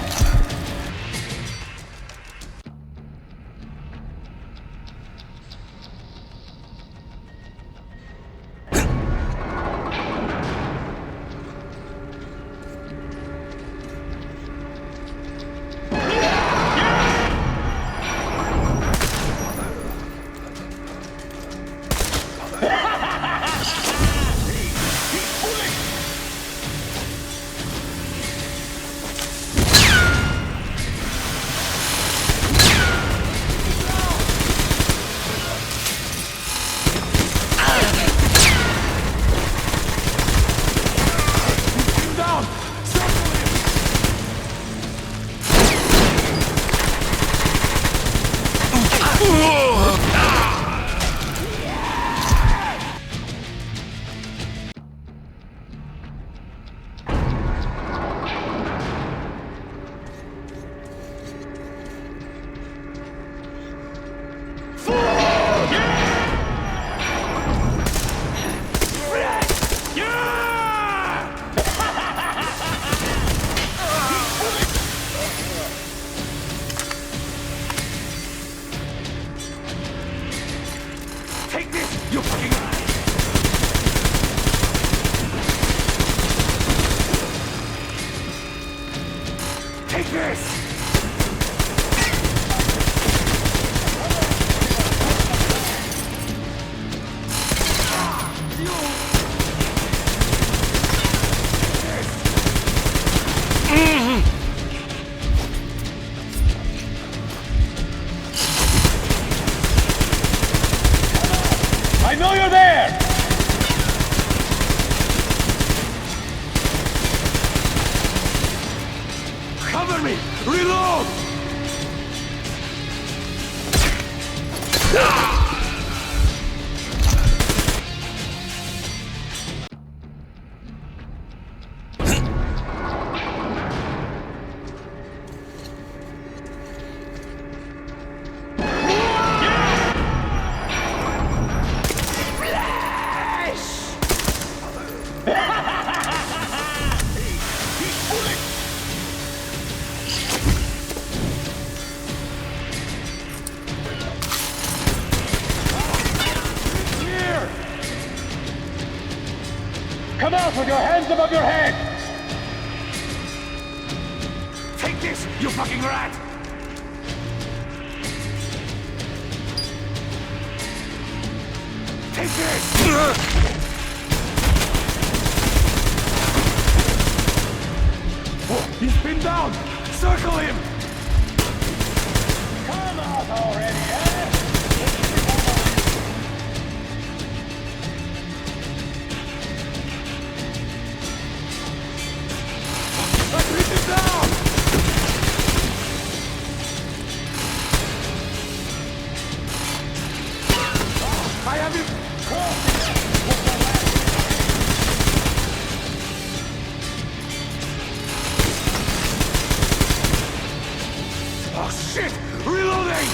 Speaker 11: Take this, you fucking... Take this!
Speaker 15: I know you're there!
Speaker 11: Cover me! Reload!
Speaker 15: Come out with your hands above your head!
Speaker 11: Take this, you fucking rat! Take this! Oh, he's pinned down! Circle him!
Speaker 15: Come out already, eh?
Speaker 11: Hit him down! I have him! Oh shit! Reloading!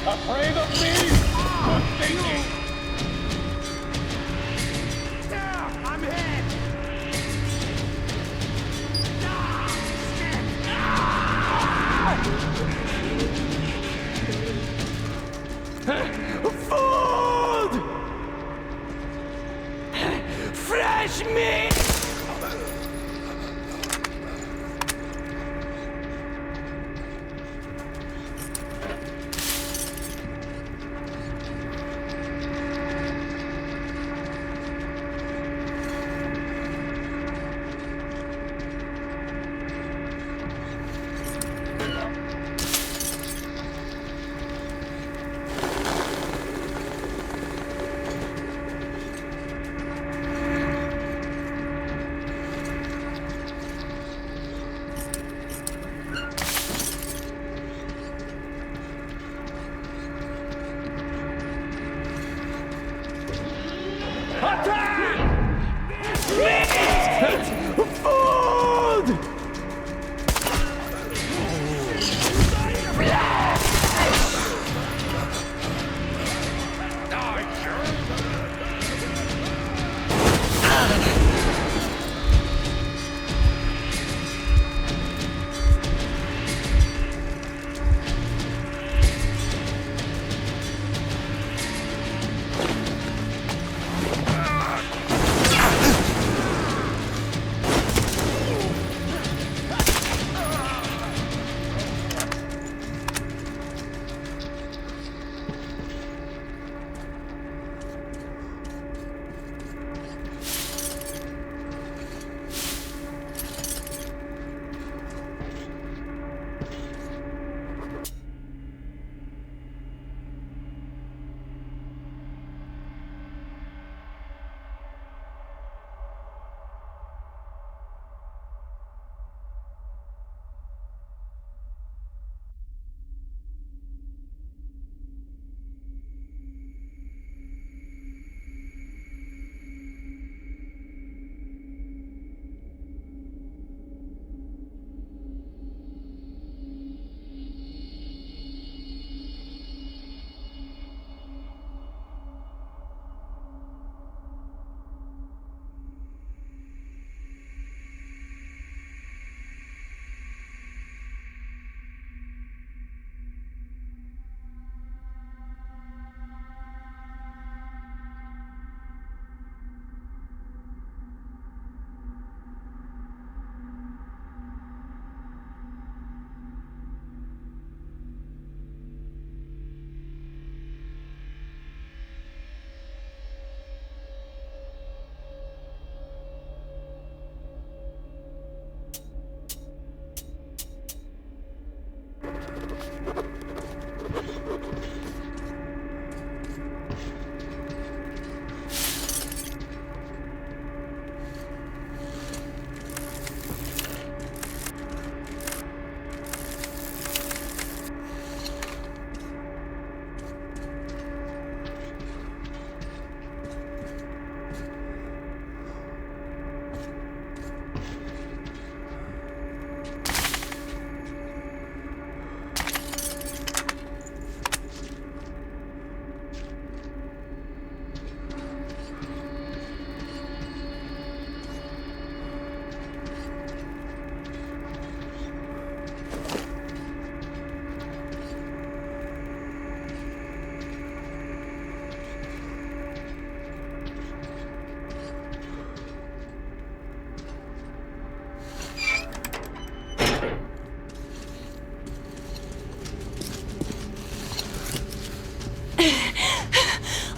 Speaker 15: Afraid of me? Good thinking.
Speaker 11: I'm hit! Food! Fresh meat!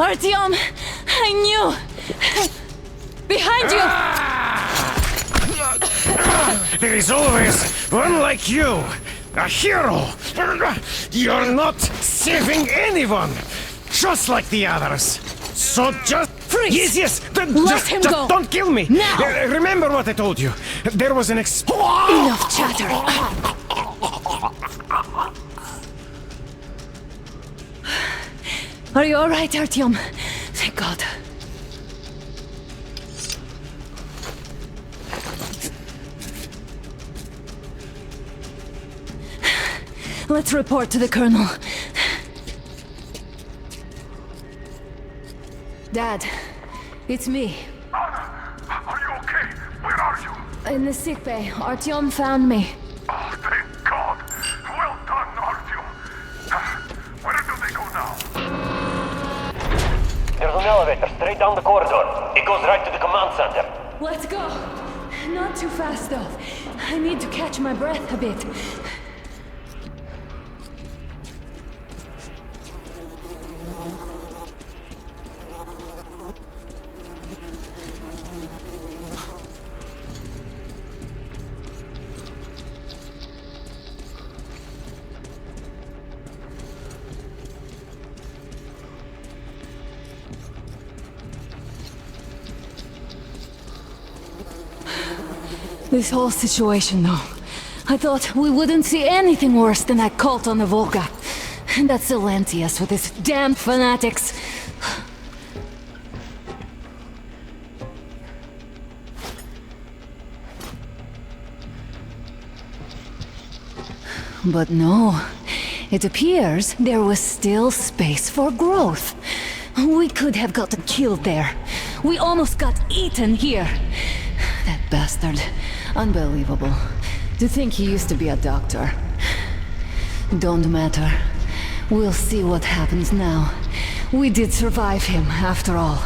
Speaker 10: Artyom! I knew! Behind you!
Speaker 15: There is always one like you! A hero! You're not saving anyone! Just like the others! So just...
Speaker 10: Freeze!
Speaker 15: Yes!
Speaker 10: Let him go!
Speaker 15: Don't kill me!
Speaker 10: Now!
Speaker 15: Remember what I told you! There was an
Speaker 10: Enough chatter! Are you alright, Artyom? Thank God. Let's report to the Colonel. Dad, it's me.
Speaker 11: Anna, are you okay? Where are you?
Speaker 10: In the sickbay. Artyom found me.
Speaker 11: Oh, thank God. Well done, Artyom. Where do they go now?
Speaker 4: There's an elevator straight down the corridor. It goes right to the command center.
Speaker 10: Let's go. Not too fast, though. I need to catch my breath a bit. This whole situation, though. I thought we wouldn't see anything worse than that cult on the Volga. And that Silentius with his damn fanatics. But no. It appears there was still space for growth. We could have gotten killed there. We almost got eaten here. That bastard. Unbelievable. To think he used to be a doctor. Don't matter. We'll see what happens now. We did survive him, after all.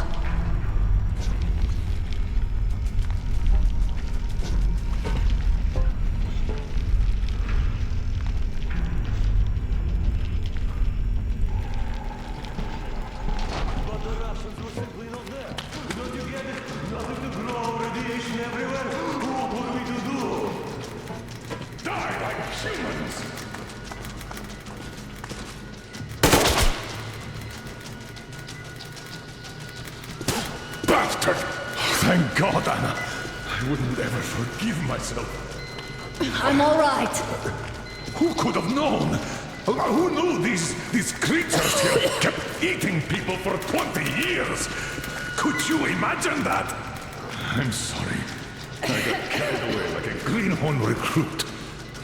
Speaker 7: Bastard! Thank God, Anna. I wouldn't ever forgive myself.
Speaker 10: I'm all right.
Speaker 7: Who could have known? Who knew these creatures here kept eating people for 20 years? Could you imagine that? I'm sorry. I got carried away like a greenhorn recruit.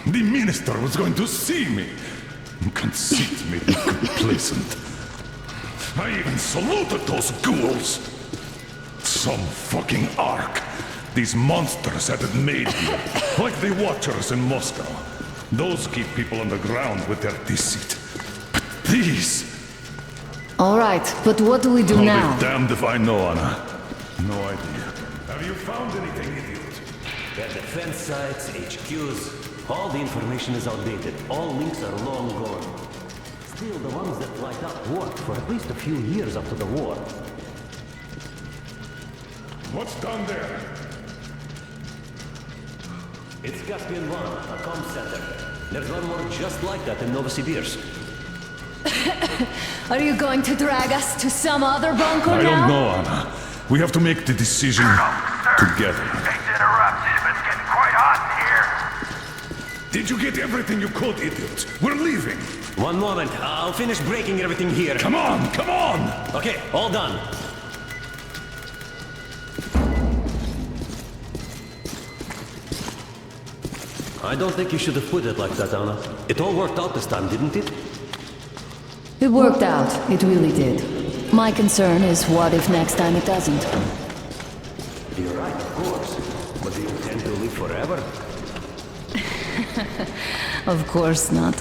Speaker 7: The minister was going to see me. Conceit made me complacent. I even saluted those ghouls. Some fucking ark. These monsters had it made here, like the Watchers in Moscow. Those keep people on the ground with their deceit. But these...
Speaker 10: All right, but what do we do now?
Speaker 7: I'll be damned if I know, Anna. No idea. Have you found anything, idiot?
Speaker 4: Their defense sites, HQs, all the information is outdated. All links are long gone. Still, the ones that light up worked for at least a few years after the war.
Speaker 7: What's down there?
Speaker 4: It's Caspian 1, a comm center. There's one more just like that in Novosibirsk.
Speaker 10: Are you going to drag us to some other bunker
Speaker 7: I
Speaker 10: now?
Speaker 7: don't know, Anna. We have to make the decision together.
Speaker 11: Hate to interrupt, but it's getting quite hot in here.
Speaker 7: Did you get everything you could, idiot? We're leaving.
Speaker 4: One moment, I'll finish breaking everything here.
Speaker 7: Come on, come on!
Speaker 4: Okay, all done. I don't think you should have put it like that, Anna. It all worked out this time, didn't it?
Speaker 10: It worked out. It really did. My concern is what if next time it doesn't?
Speaker 4: You're right, of course. But do you intend to live forever?
Speaker 10: Of course not.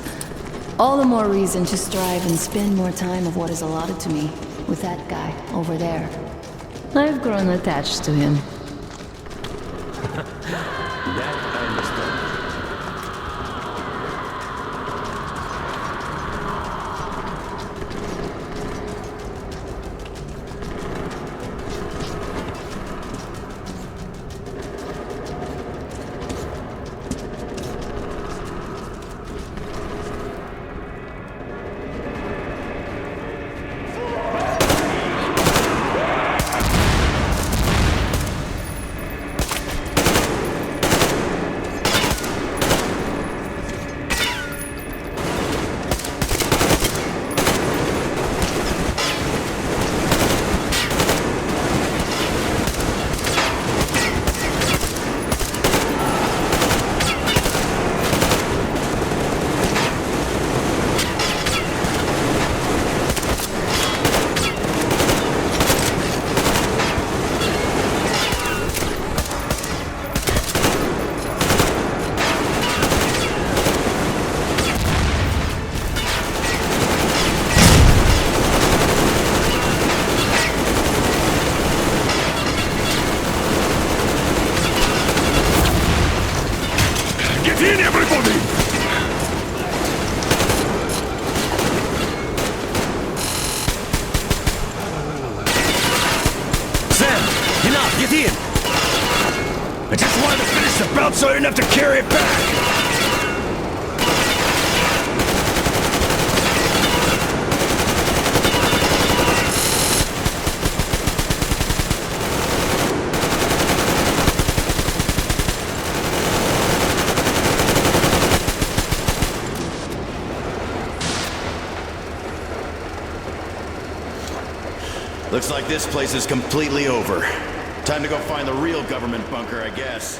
Speaker 10: All the more reason to strive and spend more time of what is allotted to me with that guy over there. I've grown attached to him.
Speaker 4: That I understand.
Speaker 7: Get in, everybody!
Speaker 19: Sam, enough, get in! I just wanted to finish the belt so I didn't have to carry it back! Looks like this place is completely over. Time to go find the real government bunker, I guess.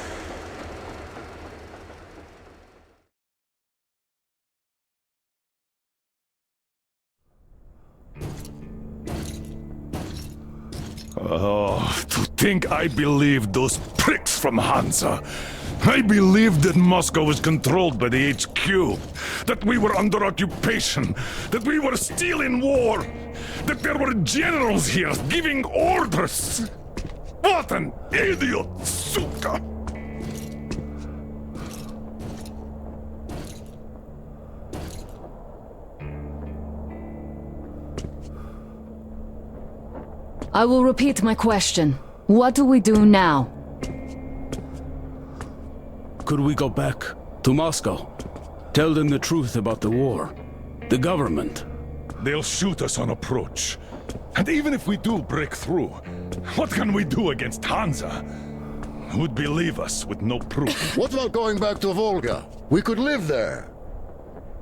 Speaker 7: Oh, to think I believed those pricks from Hansa. I believed that Moscow was controlled by the HQ, that we were under occupation, that we were still in war, that there were generals here giving orders. What an idiot, suka!
Speaker 10: I will repeat my question. What do we do now?
Speaker 20: Could we go back to Moscow? Tell them the truth about the war. The government.
Speaker 7: They'll shoot us on approach. And even if we do break through, what can we do against Hansa? Who'd believe us with no proof?
Speaker 21: What about going back to Volga? We could live there.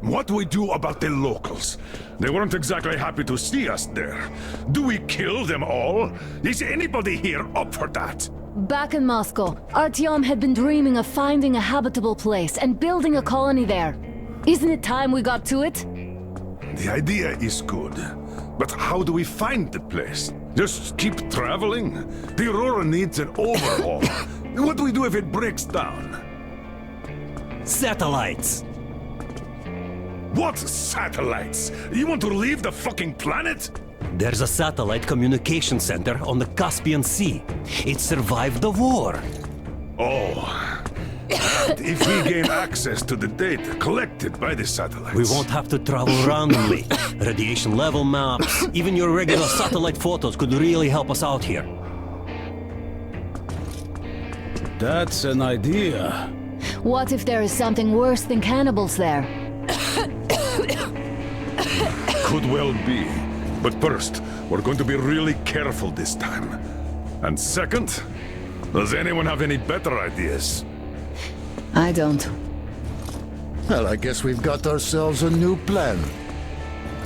Speaker 7: What do we do about the locals? They weren't exactly happy to see us there. Do we kill them all? Is anybody here up for that?
Speaker 10: Back in Moscow, Artyom had been dreaming of finding a habitable place and building a colony there. Isn't it time we got to it?
Speaker 7: The idea is good. But how do we find the place? Just keep traveling? The Aurora needs an overhaul. What do we do if it breaks down?
Speaker 4: Satellites!
Speaker 7: What satellites? You want to leave the fucking planet?
Speaker 4: There's a satellite communication center on the Caspian Sea. It survived the war.
Speaker 7: Oh. And if we gain access to the data collected by the satellites...
Speaker 4: We won't have to travel randomly. Radiation level maps, even your regular satellite photos could really help us out here.
Speaker 20: That's an idea.
Speaker 10: What if there is something worse than cannibals there?
Speaker 7: Could well be. But first, we're going to be really careful this time. And second, does anyone have any better ideas?
Speaker 10: I don't.
Speaker 21: Well, I guess we've got ourselves a new plan.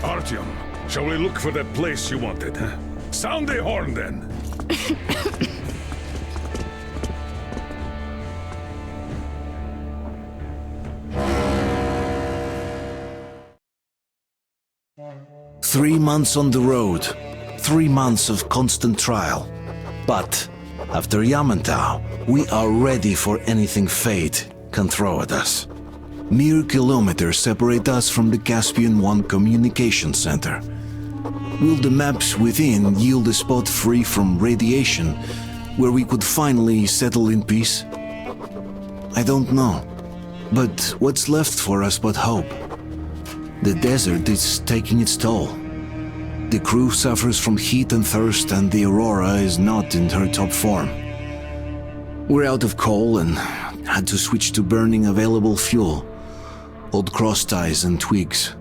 Speaker 7: Artyom, shall we look for that place you wanted? Huh? Sound the horn, then.
Speaker 1: Three months on the road, 3 months of constant trial. But after Yamantau, we are ready for anything fate can throw at us. Mere kilometers separate us from the Caspian One communication center. Will the maps within yield a spot free from radiation where we could finally settle in peace? I don't know. But what's left for us but hope? The desert is taking its toll. The crew suffers from heat and thirst, and the Aurora is not in her top form. We're out of coal and had to switch to burning available fuel. Old cross ties and twigs.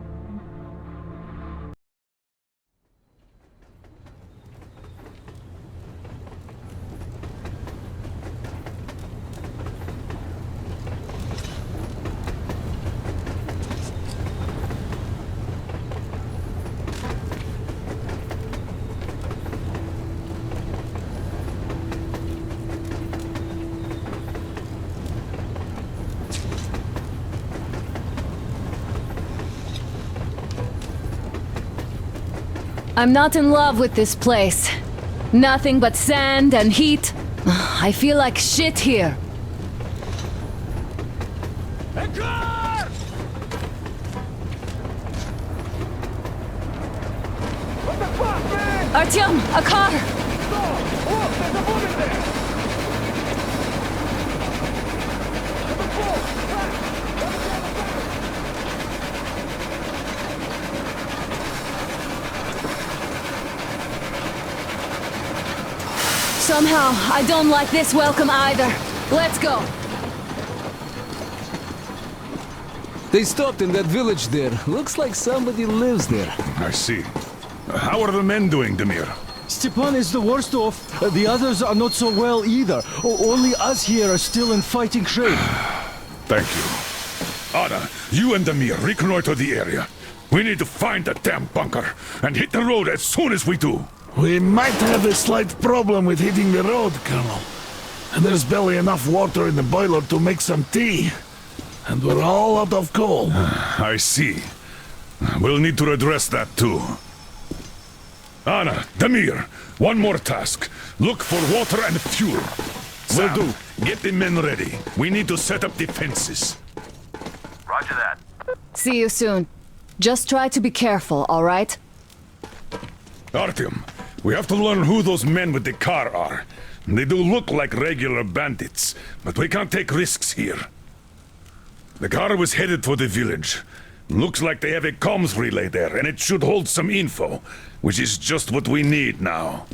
Speaker 10: I'm not in love with this place. Nothing but sand and heat. I feel like shit here. Artyom, a car! Somehow, I don't like this welcome either. Let's go.
Speaker 5: They stopped in that village there. Looks like somebody lives there.
Speaker 7: I see. How are the men doing, Demir?
Speaker 22: Stepan is the worst off. The others are not so well either. Only us here are still in fighting shape.
Speaker 7: Thank you. Anna, you and Demir reconnoiter the area. We need to find the damn bunker and hit the road as soon as we do.
Speaker 9: We might have a slight problem with hitting the road, Colonel. And there's barely enough water in the boiler to make some tea. And we're all out of coal.
Speaker 7: I see. We'll need to address that too. Anna, Demir, one more task. Look for water and fuel. Will do. Get the men ready. We need to set up defenses.
Speaker 8: Roger that.
Speaker 10: See you soon. Just try to be careful, all right?
Speaker 7: Artyom, we have to learn who those men with the car are. They do look like regular bandits, but we can't take risks here. The car was headed for the village. Looks like they have a comms relay there, and it should hold some info, which is just what we need now.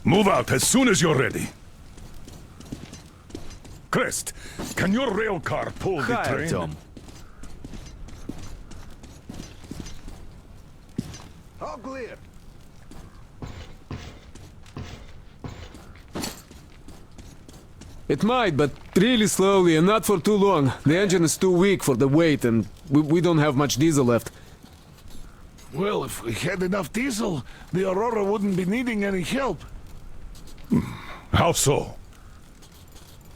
Speaker 7: Move out as soon as you're ready. Crest, can your rail car pull the train?
Speaker 19: Tom.
Speaker 6: All clear.
Speaker 5: It might, but really slowly and not for too long. The engine is too weak for the weight, and we don't have much diesel left.
Speaker 9: Well, if we had enough diesel, the Aurora wouldn't be needing any help.
Speaker 7: How so?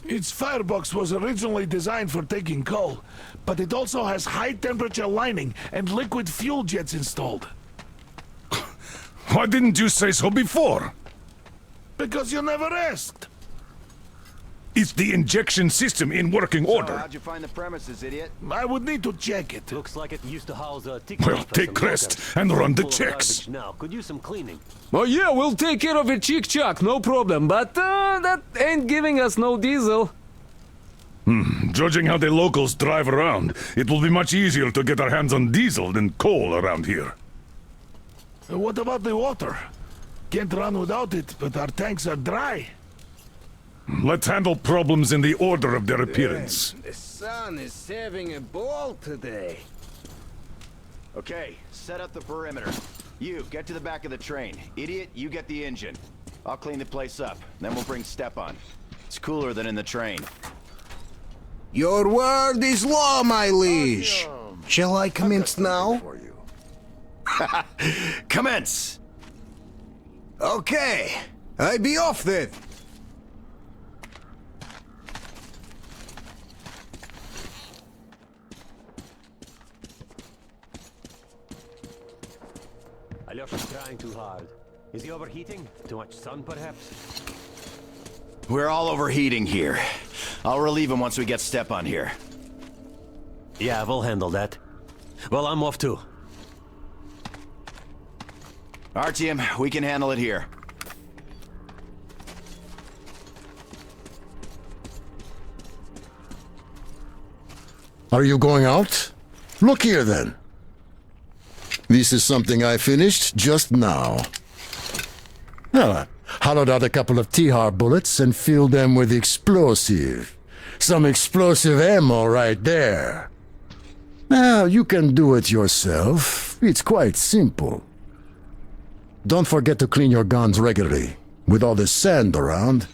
Speaker 9: Its firebox was originally designed for taking coal, but it also has high-temperature lining and liquid fuel jets installed.
Speaker 7: Why didn't you say so before?
Speaker 9: Because you never asked.
Speaker 7: Is the injection system in working order?
Speaker 23: How'd you find the premises, idiot?
Speaker 9: I would need to check it.
Speaker 15: Looks like it used to house a ticket.
Speaker 7: Well, take Crest and run the checks.
Speaker 15: Now, could use some cleaning.
Speaker 5: Oh yeah, we'll take care of it, chick-chuck, no problem. But that ain't giving us no diesel.
Speaker 7: Judging how the locals drive around, it will be much easier to get our hands on diesel than coal around here.
Speaker 9: What about the water? Can't run without it, but our tanks are dry.
Speaker 7: Let's handle problems in the order of their appearance.
Speaker 6: The sun is having a ball today.
Speaker 23: Okay, set up the perimeter. You, get to the back of the train. Idiot, you get the engine. I'll clean the place up, then we'll bring Stepan. It's cooler than in the train.
Speaker 6: Your word is law, my liege. Shall I commence now?
Speaker 23: Commence!
Speaker 6: Okay, I be off then.
Speaker 15: Alyosha's trying too hard. Is he overheating? Too much sun, perhaps?
Speaker 23: We're all overheating here. I'll relieve him once we get Stepan here.
Speaker 15: Yeah, we'll handle that. Well, I'm off too.
Speaker 23: Artyom, we can handle it here.
Speaker 21: Are you going out? Look here then. This is something I finished just now. I hollowed out a couple of Tihar bullets and filled them with explosive. Some explosive ammo right there. Now, you can do it yourself. It's quite simple. Don't forget to clean your guns regularly. With all the sand around,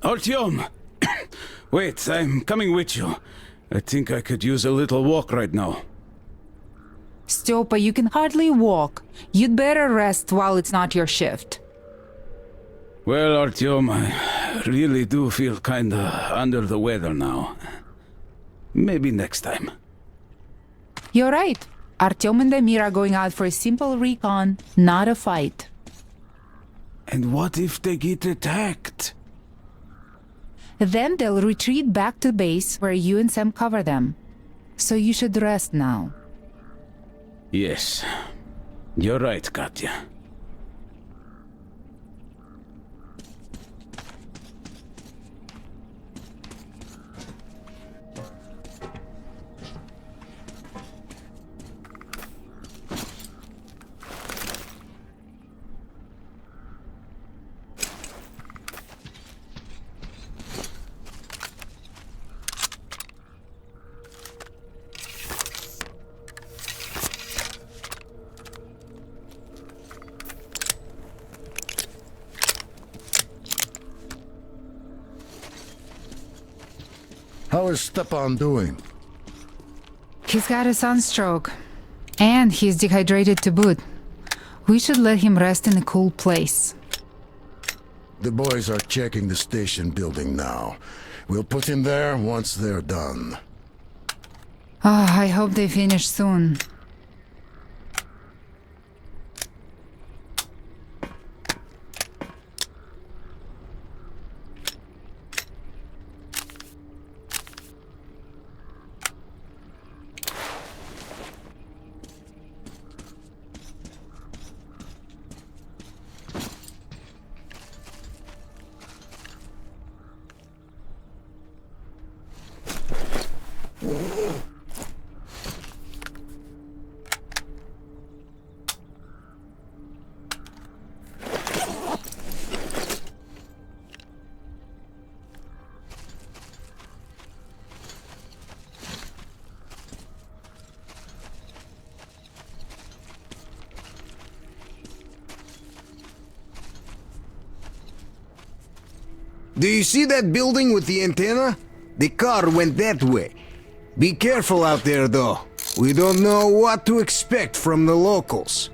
Speaker 20: Artyom! Wait, I'm coming with you. I think I could use a little walk right now.
Speaker 12: Styopa, you can hardly walk. You'd better rest while it's not your shift.
Speaker 20: Well, Artyom, I really do feel kinda under the weather now. Maybe next time.
Speaker 12: You're right. Artyom and Damir are going out for a simple recon, not a fight.
Speaker 20: And what if they get attacked?
Speaker 12: Then they'll retreat back to base where you and Sam cover them. So you should rest now.
Speaker 20: Yes. You're right, Katya.
Speaker 21: How is Stepan doing?
Speaker 12: He's got a sunstroke. And he's dehydrated to boot. We should let him rest in a cool place.
Speaker 21: The boys are checking the station building now. We'll put him there once they're done.
Speaker 12: I hope they finish soon.
Speaker 6: Do you see that building with the antenna? The car went that way. Be careful out there, though. We don't know what to expect from the locals.